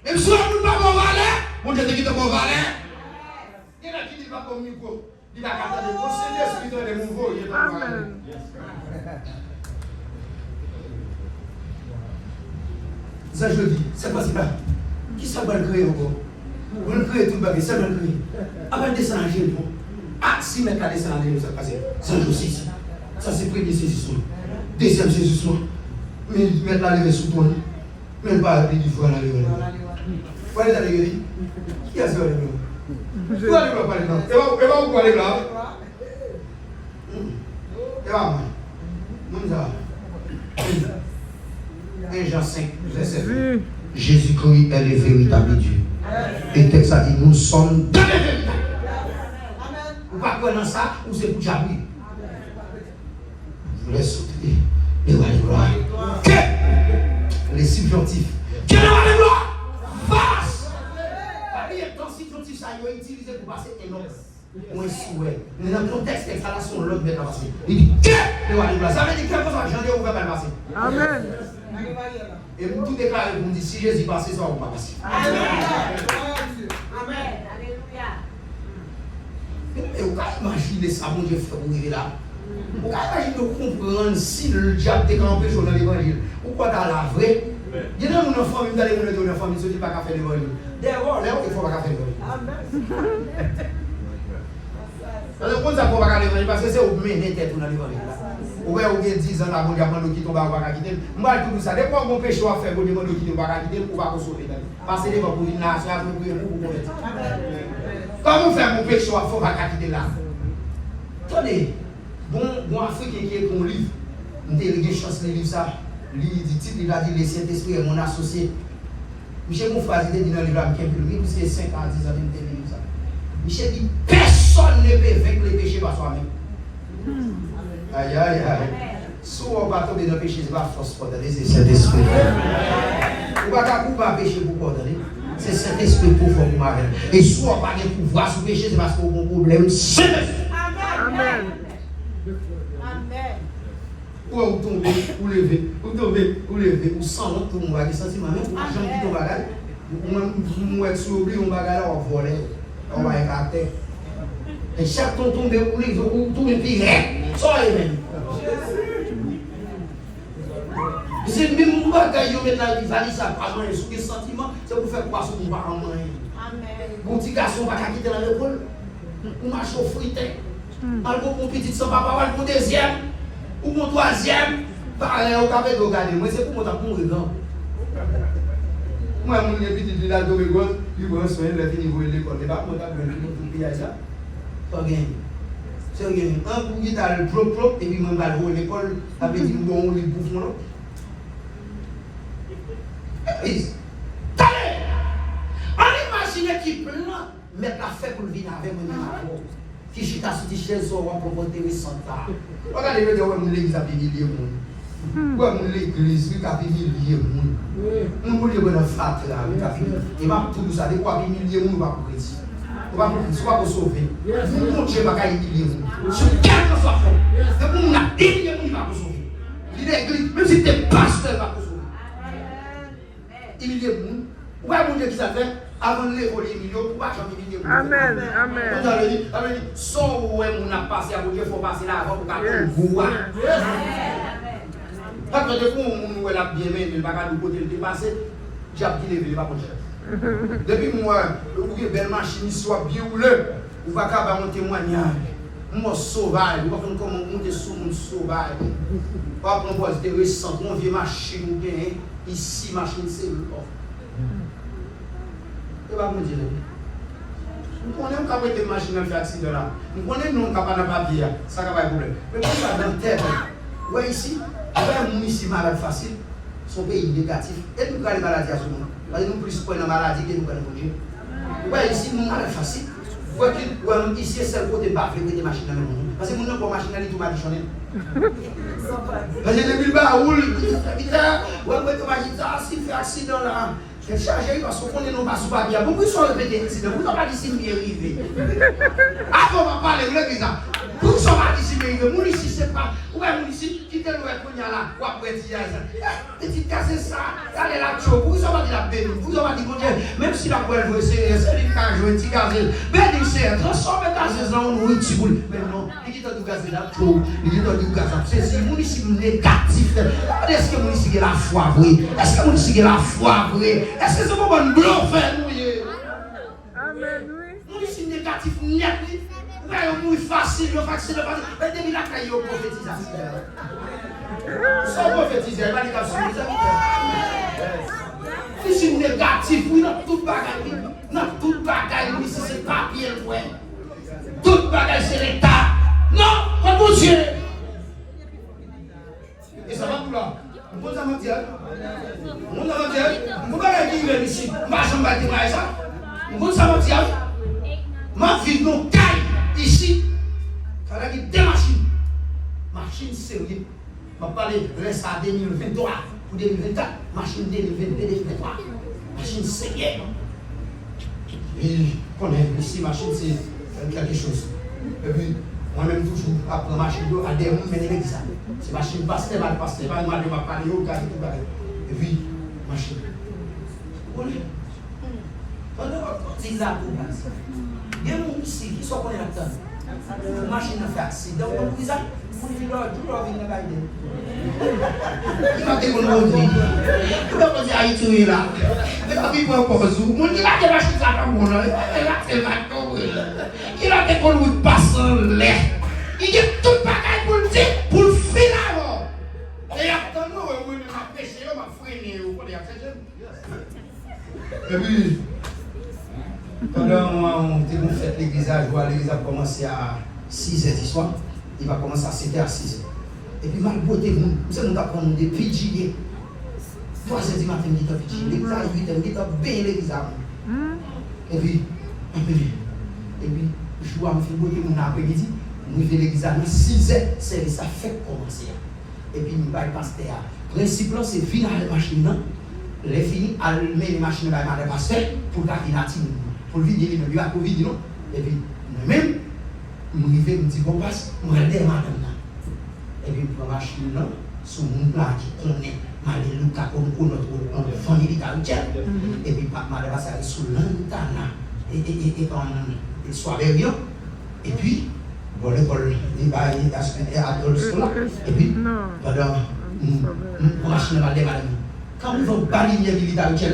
Même si vous n'avez pas bon valet, mon Dieu qui dans bon valet. Il y en a qui disent pas comme micro. Il a gardé le Saint-Esprit dans les mouvements. Amen. Ça, je le dis, c'est pas ça. Qui ça va le créer encore? On le crée tout le bagage, ça va le créer. Avant de descendre en Jésus, ah, si mettre la descendre en Jésus, ça passe. C'est un jour 6. Ça, c'est premier saisissement. Deuxième saisissement. Mais mettre la levée sous ton lit. Même pas appeler du foie dans la levée. Vous allez dans la levée? Qui a ce levée? Vous allez voir par exemple. Et va où aller là? Et va moi. Nous avons. 1 Jean 5, verset 2. Jésus-Christ est le véritable Dieu. Et texte a dit, nous sommes dans le véritable. Vous ne pouvez pas croire dans ça, ou c'est pour Jabri. Je vous laisse sauter. Et voilà, gloire. Que les subjonctifs. Que les gloire fasse. Ton subjonctif, ça y est utilisé pour passer énorme. Ou un souhait. Mais dans le contexte, l'exhalation, l'autre met à passer. Il dit que les gloire. Ça veut dire quelque chose, j'en ai ouvert à passer. Amen. Et vous tout déclarez, vous me dites, si Jésus passe, ça va pas passer. Amen. Amen. Alléluia. Mais vous pouvez imaginer ça, mon Dieu, frère, vous arrivez là. Vous pouvez imaginer comprendre si le diable décampé dans l'évangile. Pourquoi dans la vraie? Il y a une famille, vous allez vous dire une famille, ce n'est pas qu'à faire l'évangile. D'abord, là, il faut pas faire l'évangile. Amen. Alors, pourquoi ça ne faut pas faire l'évangile? Parce que c'est au mener tête dans l'évangile. Ou bien, 10 ans, là, mon diable, qui tombe, on va quitter. Moi, tout ça, dès qu'on a un péché à faire, mon diable, qui tombe, on va quitter, on va sauver. Parce que c'est pour une nation, pour vous connaître. Comment faire mon péché à faire, on va quitter là? Attendez, bon Africain qui est ton livre, je n'ai pas chance de lire ça. Le titre, il a dit, le Saint-Esprit est mon associé. Michel Moufaz, il dit dans le livre, c'est 5 ans, 10 ans, il dit ça. Michel dit, personne ne peut vaincre le péché par soi-même. Aïe, aïe, aïe. Si on va tomber dans le péché, ce n'est pas force pour donner, c'est Saint-Esprit. On va pas pécher pour pardonner. C'est Saint-Esprit pour faire pour marrer. Et si on va pas de pouvoir sur le péché, c'est parce qu'on a un problème. Saint-Esprit. Amen. Amen. Ou vous tombez, ou levez, ou sans l'autre, tout le monde va dire sentiment. Même pour les gens qui tombent à la ou être sur l'oubli, on va aller en voler, on va écarter. Et chaque temps tombe, ou tout le pays, soyez même. C'est même un bagage, vous mettez la vie, ça pas manger sous des sentiments, c'est pour faire quoi sur vos parents. Amen. Mon petit garçon va quitter dans l'école, ou marche au fruité. Malgré mon petit sans papa, mon deuxième, ou mon troisième, pareil, au café de regarder. Moi, c'est pour mon temps pour regarder. Moi, mon petit, il a dormi, il va soigner le niveau de l'école. Il va pour mon temps pour regarder ça. Pas gagné. C'est gagné. Un pour qui a le propre, et puis mon bal à l'école, avec dit bon, il bouffe mon autre. Allez! On imagine qui plan, mettre la fête pour le vivre avec mon ami. Qui chita sur tes chaises, on va proposer intéressant. Regardez, le gars, l'église a humilié le monde. L'église, il a humilié le monde. On voulait voir notre frère là, il va tout ça, de quoi humilier le monde, on va pour chrétien. On va pour sauver. Mon Dieu va humilier le monde. Sur quel que soit fond, c'est pour nous humilier le monde, il va pour sauver. L'église, même si tu es pasteur, il va pour sauver. Humilier le monde. Ouais, mon Dieu, qui ça fait? Avant de l'évoluer, pour pas jamais humilier le monde. Amen. Amen. On a dit, sans ouais, on a passé à mon Dieu, il faut passer là avant pour qu'à tout voir. Parce que depuis qu'on a bien aimé, il va pas nous côté le dépasser, j'ai appris les pas pour cher. Depuis moi, une belle machine soit bien roulée, on va avoir un témoignage. Moi sauvage, on va faire comment on est sous mon sauvage. On va prendre des récents, on vient machine ou bien ici machine c'est le corps. Et va me dire. Nous connaissons qu'on a des machines dans le accident là. Nous connaissons qu'on a pas papier, ça va pas de problème. Mais quand ça dans terre, ouais ici, on ici malade facile, son pays négatif. Et nous avons des maladies à ce moment. Parce que nous plus pour une maladie que nous avons Dieu. Ouais ici, nous malade facile. Ouais ici c'est le côté bas, des machines dans le monde. Parce que nous n'avons pas machine dans tout additionnel. Parce que depuis le bas roule, ouais ouais imagine ça, s'il fait accident là. C'est chargé parce qu'on est non pas sous papier. Pourquoi ils sont répétés incidents? Vous n'avez pas dit si vous arrivé. Avant de parler, vous l'avez dit ça. Vous ne savez pas dit si vous arrivé. Vous ici, c'est pas. Ouais, vous ici, qui te nous est là, ou après dire ça. Petit casser ça, allez la chope, vous avez dit la béni, vous avez dit mon Dieu, même si la poêle veut c'est lui qui a joué petit casser. Béni c'est transformer casser ça en nourriture. Mais non, il dit de casser la chope, il dit de casser. C'est mon ici négatif. Est-ce que mon ici la foi vrai? Est-ce que mon ici la foi vrai? Est-ce que c'est pas bon bluffer nous? Amen, oui. Mon ici négatif net. C'est facile, facile. Mais depuis la caille au prophétisation. Sans prophétiser, il va dire que c'est si c'est négatif, oui, dans toute bagaille, ici c'est papier, ouais. Toute bagaille, c'est l'État. Non, pas mon Dieu. Et ça va pour là. Vous avez dit, vous avez dit, ici, ma chambre va dire ça. Vous avez dit, ma vie, non, caille. Ici, il fallait qu'il y ait deux machines. Machine sérieuse. Je vais parler de ça 2023 pour 2024. Machine 2023. Machine sérieuse. Et qu'on est ici, machine, c'est quelque chose. Et puis, moi-même, toujours, après la machine, à des gens qui viennent ça. C'est machine pasteur, pas une madame, pas parler, tout pareil. Et puis, machine. Vous voyez? Pendant que vous dites ça, il y a des gens ici qui sont connus là-dedans. La machine a fait accident. Vous dites ça? Vous dites ça? Tout le monde vient là-bas. Il va te dire qu'on dit. Il va te dire Haïti là. Il va te dire qu'on dit. Mon Dieu, là, il va te dire ça comme on a. Là, c'est ma tombe. Il va te dire qu'on vous passe en l'air. Il dit tout bagaille pour le dire, pour le filer avant. Et après, nous, on va pêcher, on va freiner. Et puis, pendant on fait l'église à joie, l'église a commencé à 6h du soir, il va commencer à 7h à 6h. Et puis malgré tout, nous allons apprendre des vigiles. 3h du matin, nous avons vigilé. L'église à 8h, nous avons bien l'église à nous. Et puis, je vois me faire beauté mon après-midi, nous avons l'église à nous 6h, c'est ça fait commencer. Et puis nous avons pasteur. Le principe là, c'est finir la machine. Les filles allumer les machines par le pasteur pour la finalité. Pour le vider, il y a Covid, non? Et puis, nous-mêmes, nous arrivons, nous disons, bon, passe, nous regardons madame. Et puis, pour la machine, là, sur mon plat qui connaît, Maléluka, comme notre famille italienne. Et puis, madame, ça arrive sur l'antenne, et soit bien. Et puis, bon, l'école, il va y avoir et puis, pendant, la machine va démarrer. Quand nous avons balayer militaire là, je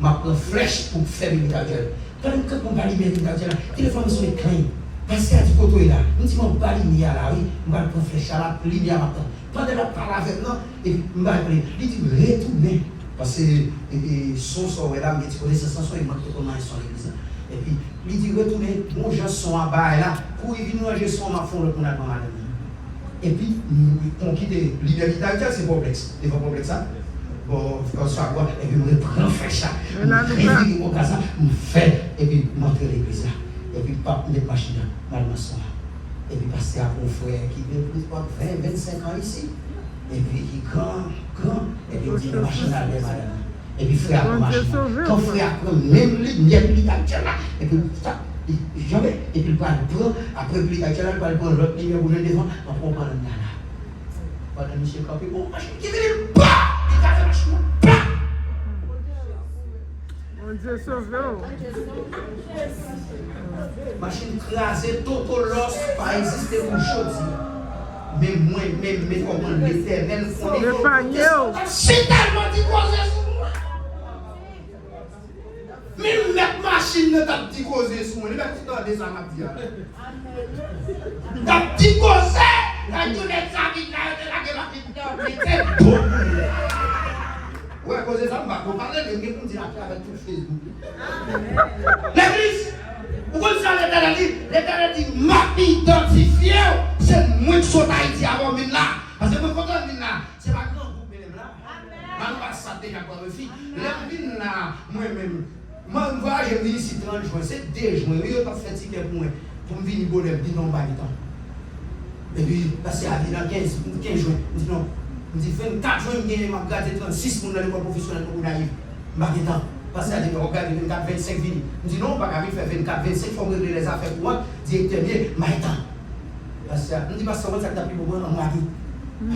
prends flèche pour faire militaire. Quand on balaye militaire là, le téléphone sont éclairés. Parce que du côté là, nous disons balayer là, oui, on va prendre flèche là, ligne maintenant. Pendant la parole avec nous, et puis on va appeler, il dit retourner. Parce que son sort là, mais tu connais ce sens, il manque comment ils sont l'église. Et puis il dit retourner, bon gens sont en bas là, pour y venir manger son enfant le qu'on a dans la et puis on quitte l'idée militaire, c'est complexe. C'est pas complexe ça. Bon, quand ça va, et puis on prend flèche là, on fait, et puis monter l'église là. Et puis pas les machines là, mal maçon là. Et puis passer à mon frère qui vient plus de 20, 25 ans ici. Et puis qui grand, et puis on dit les machines là, les madame. Et puis frère à machine. Quand frère prend même l'idée là, et puis ça, jamais, et puis il va le prendre, après il va le prendre l'autre ligne pour le devant, on prend le nana. Pendant monsieur Campé, bon, machine qui vient le bas, il va faire machine bas. Mon Dieu sauvé. Machine crasée, tout l'os, pas exister pour chose. Mais moi, même comment l'Éternel font des choses. C'est tellement dit causer sur moi. Même la machine ne t'a dit causer sur moi. Les mecs qui t'ont des armes à dire. T'as dit causer. T'as dit les amis là, t'as dit ouais, causer ça, on va parler de quelqu'un qui a fait avec tout Facebook. L'église. Pourquoi ça l'Éternel dit, m'a identifié, c'est moi qui suis Haïti avant même là. Parce que moi, quand on dit là, c'est pas grand groupe même là. Je ne pas ça déjà comme fille. L'église là, moi-même, moi, je viens ici 30 juin, c'est 2 juin, je n'ai pas fait ticket pour moi, pour me venir bonheur, dis non, pas du temps. Et puis, parce qu'à dans 15 juin, je dis non, je dis 24 juin, je vais regarder 36 pour l'école professionnelle pour l'arriver. Je dis non. Parce que je regarde 24, 25 vignes. Je dis non, pas qu'à faire 24, 25, il faut régler les affaires pour moi. Directeur bien, maïtan. Parce que je dis pas ça, ça t'a pris pour moi, on m'a dit.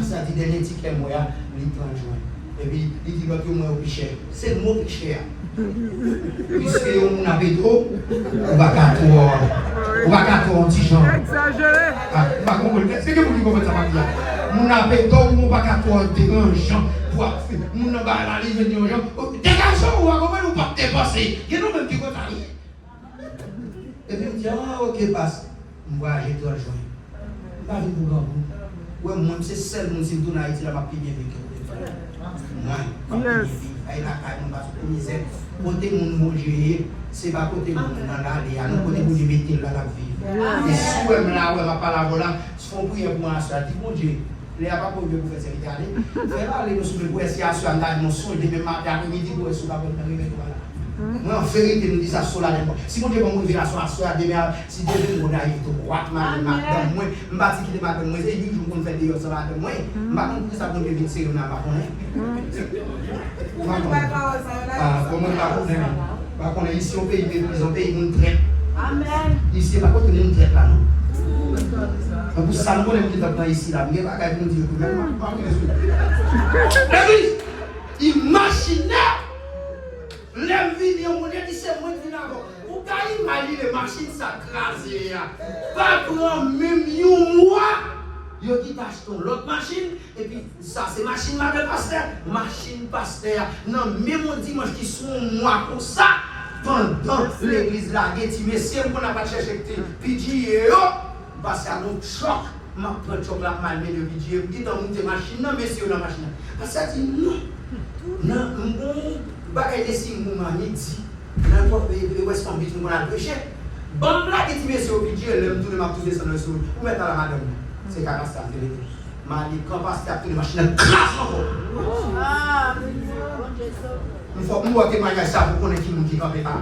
Ça dit dernier ticket moi, il 30 juin. Et puis il dit l'autre moi au plus cher. C'est le mot plus cher. Puisque on a trop, on va gâter un petit genre. Exagéré. C'est que vous dites comment ça va dire. On a trop, on va gâter un gens. On va aller venir aux gens. Dégagez ou comment nous pas dépasser. Il y a nous même qui vont aller. Et puis on dit, ah ok, passe. Moi j'ai 3 juin. Pas de pour vous. Ouais, moi c'est seul mon si tout Haïti là m'a bien vécu. Yes. Ay la kay mon pas misère. Côté mon manger, c'est pas côté mon dans l'aller, nous côté mon mettre là la vivre. Et si ouais là ouais va pas la voilà, se font prier pour moi ça, dit mon Dieu. Les a pas pour Dieu pour faire servir aller. Faire aller nous sur le bois si à sur là mon son demain matin après-midi pour sur la bonne arriver voilà. Moi en vérité nous dit ça sur la si mon Dieu va m'ouvrir la soirée demain si Dieu veut mon arrive tout droit madame moi m'bati qui madame moi c'est 8 jours qu'on fait dehors ça va de moi m'pa comprendre ça pour venir c'est on n'a pas connaît comment pas qu'on est ici au pays de prison pays nous traite amen ici pas côté nous traite là non vous savez qu'on est qui dans ici là mais pas nous dire que même pas l'église imaginaire les vidéos, on dit c'est moi qui n'avons. Vous pouvez imaginer les machines s'accraser. Pas prendre même un mois. Yo qui t'achète l'autre machine. Et puis ça c'est machine là de pasteur. Machine pasteur. Non, même on dimanche qui sont un mois pour ça. Pendant l'église là, il y a des messieurs qu'on n'a pas cherché. Puis dit yo, parce qu'à notre choc. Ma prendre choc là, mal mais le vidéo. Dit dans une machine, non, messieurs, la machine. Parce que ça dit non. Non, bah, elle est si mouvement dit, n'importe où est-ce qu'on vit, nous allons pécher. Bon, là, qui dit, monsieur, au budget, elle tout le monde tout descendre sur où mettre la madame. C'est qu'à ça, c'est le m'a dit, quand passe à toutes les machines, crasse encore. Il faut que nous témoigner ça pour connaître qui nous qui campé pas.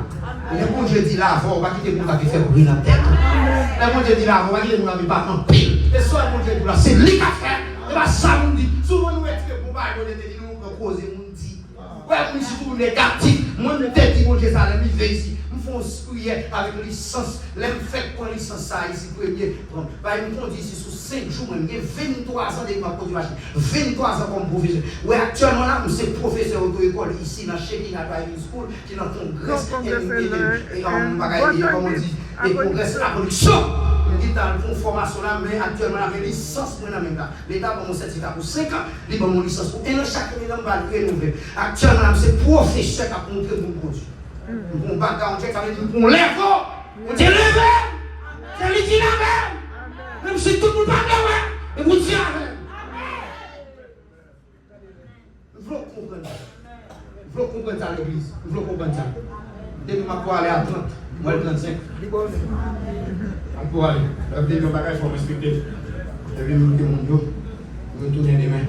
Le bon Dieu dit là, on va quitter pour faire brûler dans la tête. Le bon Dieu dit là, on va quitter pour ne pas en pile. Et soit le bon Dieu dit là, c'est lui qui a fait. Et bien, ça nous dit, souvent nous est-ce pour pas nous causer. Ouais, je suis négatif. Moi, je dis, mon Dieu, ça, je vais ici. Je fais un prière avec licence. Je fais pour licence ça ici, premier. Bah, je me dis ici, sur 5 jours, j'ai 23 ans de ma machine. 23 ans comme professeur. Ouais, actuellement, là, je suis professeur auto-école ici, dans Shekinah Driving School, qui est dans le congrès. Et congrès, la production. Je dis dans une formation là, mais actuellement, la licence pour l'État a mon certificat pour 5 ans, il a mon licence pour 1 an, chaque année, on va le renouveler. Actuellement, c'est professeur qui a montré mon produit. On va on check, ça veut dire qu'on lève, on dit levé, c'est lui qui l'a même. Même si tout le monde parle, et vous dites avec. Il faut comprendre ça. Il faut comprendre ça à l'église. Il faut comprendre ça. Dès que je vais aller à 30, moi, 35. Pour aller, le bagage pour respecter. Je vais me dire mon Dieu, je vais tourner les mains.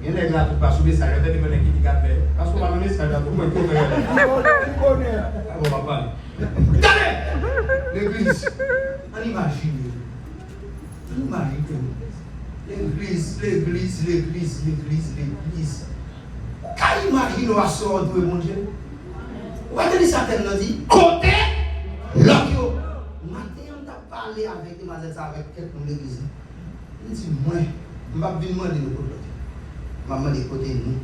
Il y a des gens qui ne passent pas ça, il y a des gens qui gardent. Parce qu'on va donner ça, il y a des gens qui on va parler. Regardez l'église. On imagine. L'église. Quand imagine on va sortir de mon Dieu. On va donner ça, tellement dit. Côté, l'autre. Parler avec des mademoiselles avec quelqu'un de l'église. Il dit, moi, je ne vais pas venir demander de côté. Je vais demander côté nous.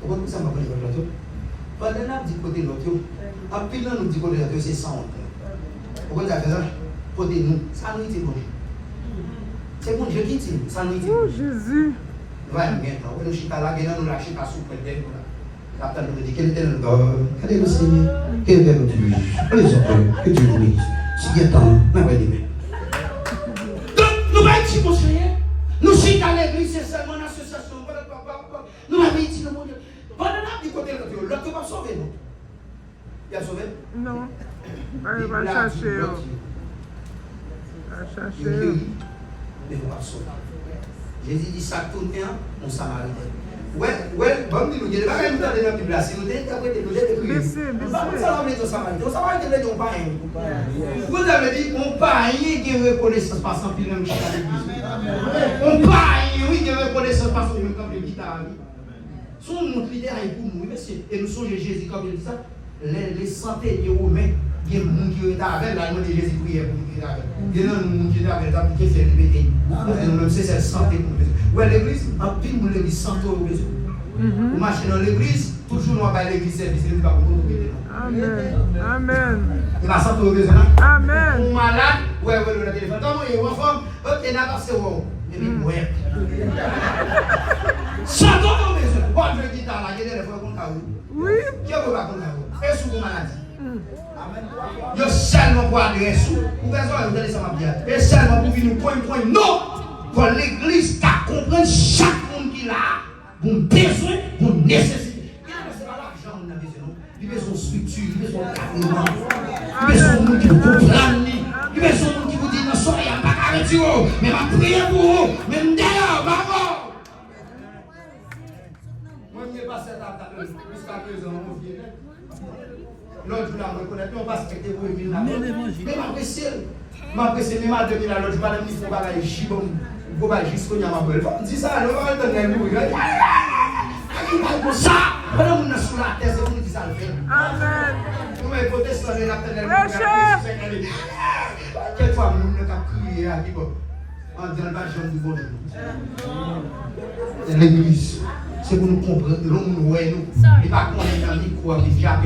Vous comprenez ça, je vais demander côté nous. Pendant que je dis côté nous, après nous dit côté nous, c'est 100. Vous comprenez ça, côté nous, ça nous dit bon. C'est bon Dieu qui dit, ça nous dit. Oh Jésus. Ouais, maintenant, nous chita là, nous lâchons pas sous le dé. Après, nous dit, quel était le Seigneur? Quel était le Dieu? Les autres, que Dieu vous bénisse. Si il y a temps, nous allons dire. Donc, nous allons dire, mon Seigneur, nous sommes à l'église, c'est seulement une association. Nous allons dire, mon Dieu. Pendant la vie, côté de l'autre, l'autre va sauver, non? Il a sauvé? Non. Il va chercher. Il va chercher. Mais on va sauver. Jésus dit, ça tourne bien, on s'amarite. Ouais, bon, nous disons, pas même dans la Bible, si nous disons, après, nous disons, ça va mettre au Samaritain. Au Samaritain, on pas rien. Vous avez dit, on pas rien qui reconnaissance par sans pile, même chez l'église. On pas rien, oui, qui reconnaissance par sans pile, comme le guitare. Son notre leader est pour nous, monsieur. Et nous sommes Jésus, comme il dit ça, les centaines de Romains Il y a des gens qui sont avec, là, ils ont Jésus prier pour nous. Il y a des gens qui sont avec, là, qui fait répéter. Nous, c'est cette santé pour nous. Ouais, l'église, en pile, nous, l'église, santé au besoin. Vous marchez dans l'église, toujours nous, on va à l'église service, nous, pas pour nous. Amen. Amen. Et la santé au besoin. Amen. On malade, ouais, le téléphone. Comment il y a une femme, ok, n'a pas c'est bon. Et puis, ouais. Santé au besoin. Bon, je dis, là, il y a des fois qu'on a eu. Oui. Qui a pas qu'on a eu? Et sous vos maladies. Yo seulement pour adresser, pour faire ça, vous allez ça bien. Et seulement pour venir point, non! Pour l'église, qui comprendre chaque monde qui a, pour besoin, pour nécessité. C'est pas l'argent qu'on a besoin, il veut son structure, il veut son carrément, il veut son monde qui vous comprend, il veut son monde qui vous dit, non, soyez pas arrêté, mais ma prière pour vous, même d'ailleurs, maman! Moi, je ne sais pas cette date, jusqu'à présent, mon vieux. L'autre jour, je reconnais, on va se respecter pour une là. Mais m'apprécie, mais mal de là, l'autre jour, madame, il faut pas aller chibon, il faut pas jusqu'au Yama Bel. Dis ça, on va le donner, vous regardez. Ça, pendant qu'on est sous la terre, c'est vous qui dit ça le fait. Amen. Nous, les protestants, les appels, quelquefois, nous ne pouvons crier à qui, en disant, pas jeune du bonjour. L'église. C'est pour nous comprendre, nous ouais nous. Il va qu'on est dans le micro, il jappe,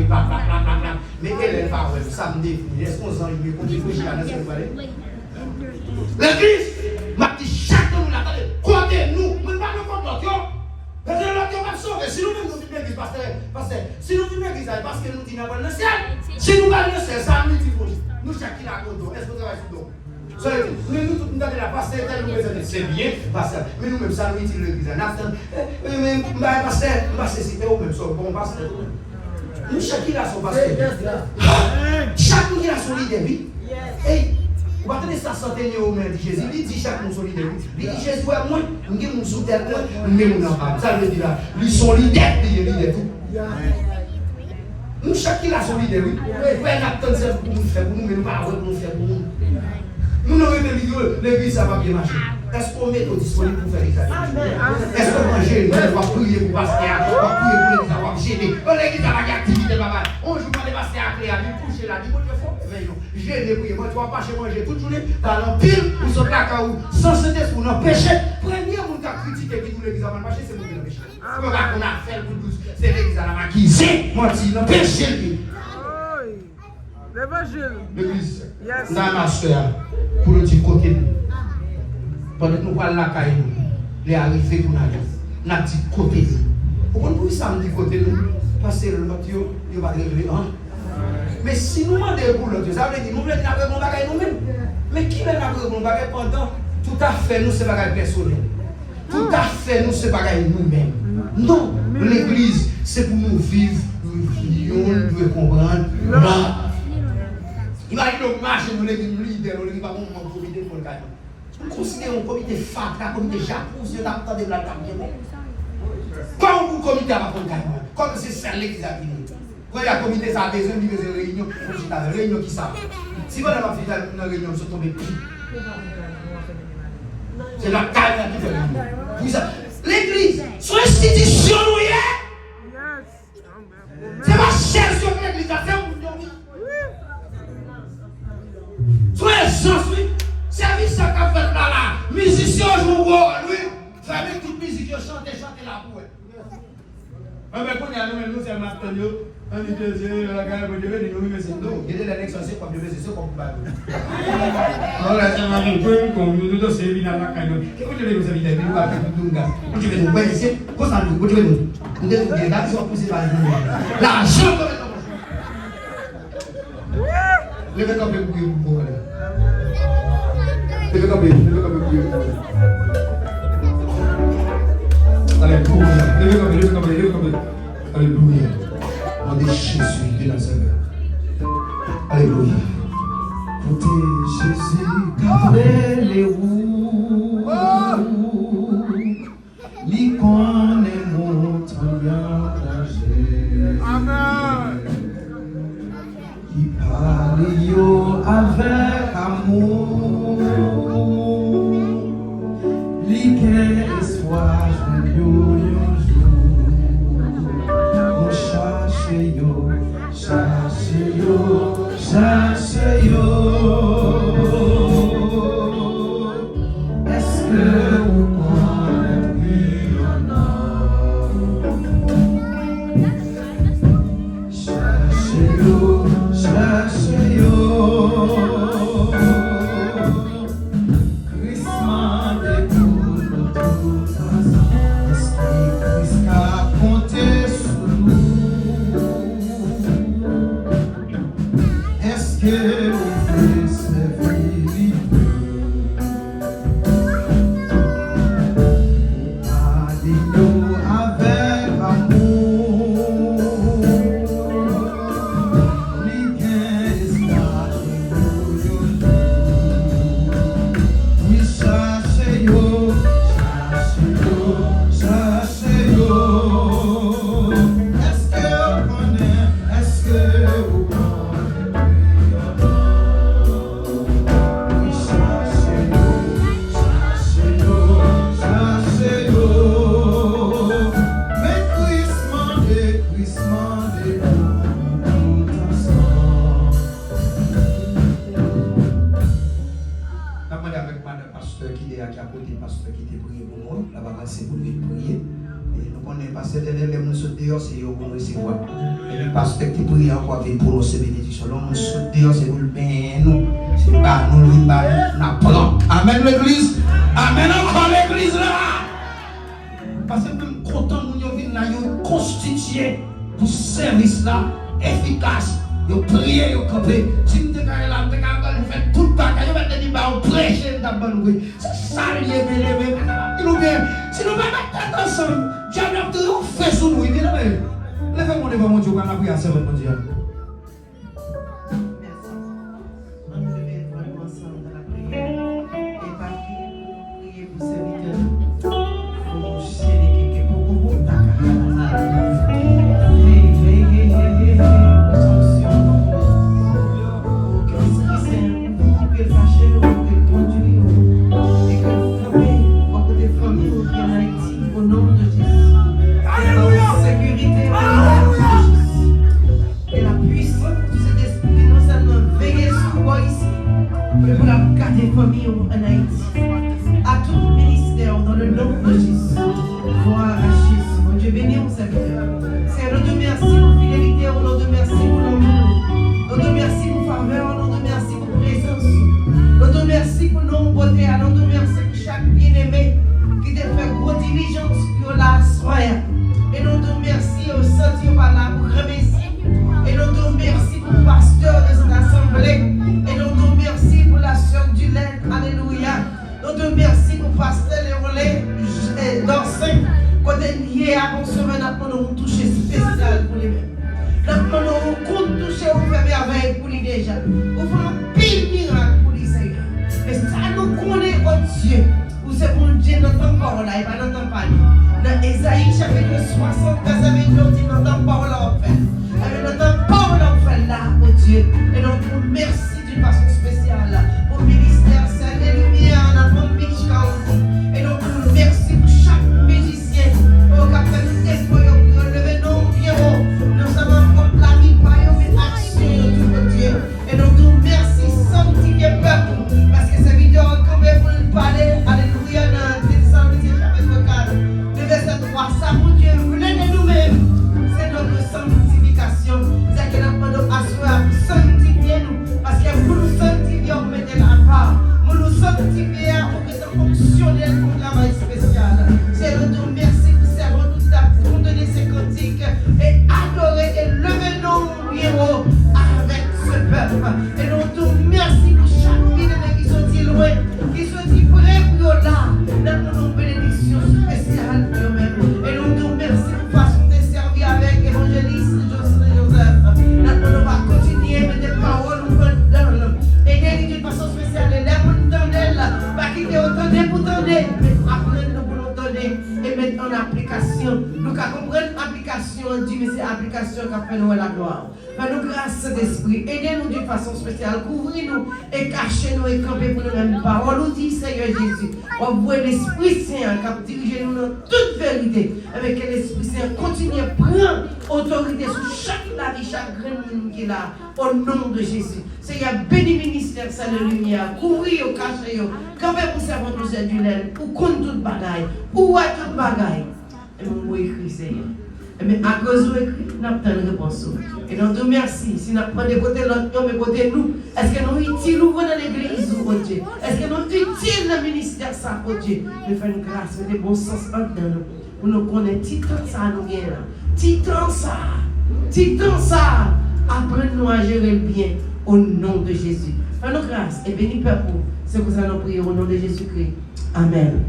mais elle est pas ouais, ça me définit. Est-ce qu'on s'en est pour dire que je suis dans cette vallée? L'église, m'a dit chaque nous l'attendait. Comptez-nous, mais pas nous contre l'autre. Parce que l'autre va sauver. Si nous même nous vivons l'église, parce que si nous vivons l'église, parce que nous disons dans le ciel. Si nous allons dans le ciel, ça nous dit nous chacun a contre. Est-ce que vous travaillez sur nous? Nous tous nous avons la pasteur, c'est bien, pasteur. Mais nous-mêmes, ça nous utilise l'église. Mais pasteur, c'est vous-même, bon pasteur. Nous, chacun a son pasteur. Chacun a son leader, oui. Et vous attendez ça, santé au main de Jésus. Il dit chacun son leader. Il dit Jésus, moi, nous avons mon sous-terre, nous avons mon enfant. Ça veut dire là, lui, son leader, il est leader tout. Nous, chacun a son leader, oui. Nous avons ça pour nous faire, pour nous, mais nous ne pouvons pas nous faire pour nous. Nous n'avons pas l'église, ça va bien marcher. Est-ce qu'on met disponible pour faire les activités? Est-ce qu'on mange, on va prier pour pasteur, on va prier pour l'église, on va gêner. L'église a une activité, papa. On joue pas des pasteurs à clé, à lui coucher là, dit, bon Dieu, faut gêner, prier. Moi, tu vas pas chez manger toute journée, dans l'empile, ou sur la caou, sans se tester pour nous pécher. Premier monde qui a critiqué qui nous l'église a mal marché, c'est nous qui nous péché. On a fait le douce, c'est l'église à la maquise, moi, tu nous péché. L'évangile. L'église, Yes. dans ma soeur, pour le dire côté nous. Pendant que nous parlons la caille, les arrivés pour nous, nous dit côté nous. Pourquoi nous ça me dit côté nous? Parce que l'autre, il va régler. Mais si nous demandons pour l'autre, ça veut dire nous voulons nous bagage nous-mêmes. Mais qui veut nous bagage pendant? Tout à fait, nous, c'est bagage personnel. Tout à fait, nous, c'est bagage nous-mêmes. Non, l'église, c'est pour nous vivre, nous devons comprendre. Non. Imagine nous marcher, nous l'église leader, nous l'église pas mon comité pour le gagnant. Nous considérons un comité FAC, un comité jacousse, nous avons de la table. Quand vous comité à pour le gagnant, comme c'est celle l'église à venir. Quand il y a un comité, ça a besoin de réunion, il faut que réunion qui savent. Si vous avez une réunion, vous êtes tombé pire. C'est la carrière qui fait réunion. L'église, son institution, nous y est. C'est ma chaise sur l'église, c'est un bout de vie. Soyez sens, oui. Service à qu'a fait là, musicien joue rôle, oui. Famille toute musique, chanter la bouée. Mais quand il y a nous, c'est Martin, on dit que c'est la guerre de Dieu, nous, mais c'est nous. Il y a des élections, c'est comme Dieu, c'est comme Dieu. Alors là, c'est un peu comme nous, nous, c'est bien la caille. Qu'est-ce que tu veux, vous avez dit, nous, à tout le monde. Vous devez nous connaître, quoi ça nous, vous devez nous. Vous devez nous dire, là, ils sont poussés par les gens. L'argent, levez comme le bouillon pour vous. Levez comme le bouillon. Alléluia. Levez comme le. Alléluia. On est Jésus de Nazareth. Alléluia. Côté Jésus, gardez les roues. L'icône est montre bien danger. Amen. Qui parle avec amour, liquide espoir, jour. Nous cherchons, demander avec madame pasteur qui est à côté, pasteur qui était prié pour nous. La va passer pour lui prier. Et nous connaissons pas cette année, les gens sont dehors, c'est eux pour recevoir. Et le pasteur qui prie encore pour nous, c'est bénédiction. Nous sommes dehors, c'est pour le bien nous. C'est pas nous, nous apprend. Amen l'église. Amen encore l'église là. Parce que même content, nous venons là, nous constituer pour ce service là efficace. Vous priez, vous campez. Si vous êtes là, vous faites tout le temps, vous mettez des barres, vous prêchez d'abord. C'est ça, les bien. Si nous ne mettons pas ensemble, Dieu a tout fait sur nous. Levez-moi devant mon Dieu, on a prié à servir mon Dieu. Merci. On devait vraiment ensemble dans la prière. Et pas prier pour servir. Pour chérir, pour vous pour la carte des familles en Haïti, à tout ministère dans le nom de Jésus. Gloire à Jésus. Mon Dieu béni, mon serviteur. C'est nous te merci pour fidélité, nous te merci pour l'amour, nous te merci pour faveur, nous te merci pour présence, nous te merci pour nos beautés, nous te merci pour chaque bien-aimé qui te fait gros diligence pour la soirée. Et nous te merci au sentir par là pour remercier. Et nous te merci pour le pasteur de cette assemblée. Et nous te merci pour la sœur du lait. Alléluia. Nous te merci pour pasteur Léolé d'Orsay. Quand il est à concevoir, nous avons touché spécial pour lui-même. Nous avons touché au fait merveille pour lui déjà. Nous avons un pile miracle pour lui, Seigneur. Mais ça nous connaît, oh Dieu. Ou c'est pour Dieu notre parole là, et pas notre parole. Dans Ésaïe chapitre 60, verset 29, dit notre parole en fait. Avec notre parole en fait là, oh Dieu. Et donc, merci d'une façon spéciale au ministère Saint et Lumière, notre Beach County. Et donc, merci pour chaque musicien. Au capitaine de l'espoir, relever nos bureaux. Nous sommes en planifiant une action, tout Dieu. Et donc, merci, sanctifié peuple. Parce que ces vidéos ont tombé pour nous parler. Alléluia, dans Thessaloniciens chapitre 4. Le verset 3, ça, mon Dieu, venez de nous-mêmes. C'est notre sanctification. C'est que nous pouvons asseoir pour sanctifier nous. Parce que vous nous sanctifiez, vous mettez la part. Vous nous sanctifiez pour que ça fonctionne pour un travail spécial. C'est notre merci pour servir nous à donner ces cantiques et adorer et lever nos héros avec ce peuple. Et nous merci pour chaque vie qui sont dit loin, qui sont dit près pour là. Dans nos bénédictions spéciales pour eux-mêmes. Et nous merci pour façon de servir avec l'évangéliste Joseph. Nous va continuer avec des paroles nous donne. Et d'une façon spéciale, les lèvres nous donnent, pas quitter autant de pour donner, mais apprendre pour nous donner et mettre en application. Nous comprenons l'application, on dit, mais c'est l'application qui a fait nous la gloire. Fais-nous grâce d'esprit, aidez-nous d'une façon spéciale, couvrez-nous et cachez-nous et campez pour nous-mêmes. Parole nous dit, Seigneur Jésus, on voit l'Esprit Saint qui dirige nous dans toute vérité, avec que l'Esprit Saint continue à prendre autorité sur chaque la vie, chaque graine qu'il a, au nom de Jésus. Seigneur, bénis ministère, salut lumière, couvrez au cachez, campez pour servir nous aider du lait, pour compte toute bagaille, ou à toute bagaille. Et nous écrit, Seigneur. Mais à cause de l'écrit, nous avons une réponse. Et nous te remercions. Si nous prenons des côtés l'autre, mais côté nous, est-ce que nous utilisons dans l'église, oh Dieu? Est-ce que nous utilisons le ministère, ça, oh Dieu? Nous faisons une grâce, mais des bons sens entre nous. Pour nous connaître, titan ça, nous gagnons. Titan ça. Apprenez-nous à gérer le bien au nom de Jésus. Fais-nous grâce et bénis peuple. C'est pour ça que nous prions au nom de Jésus-Christ. Amen.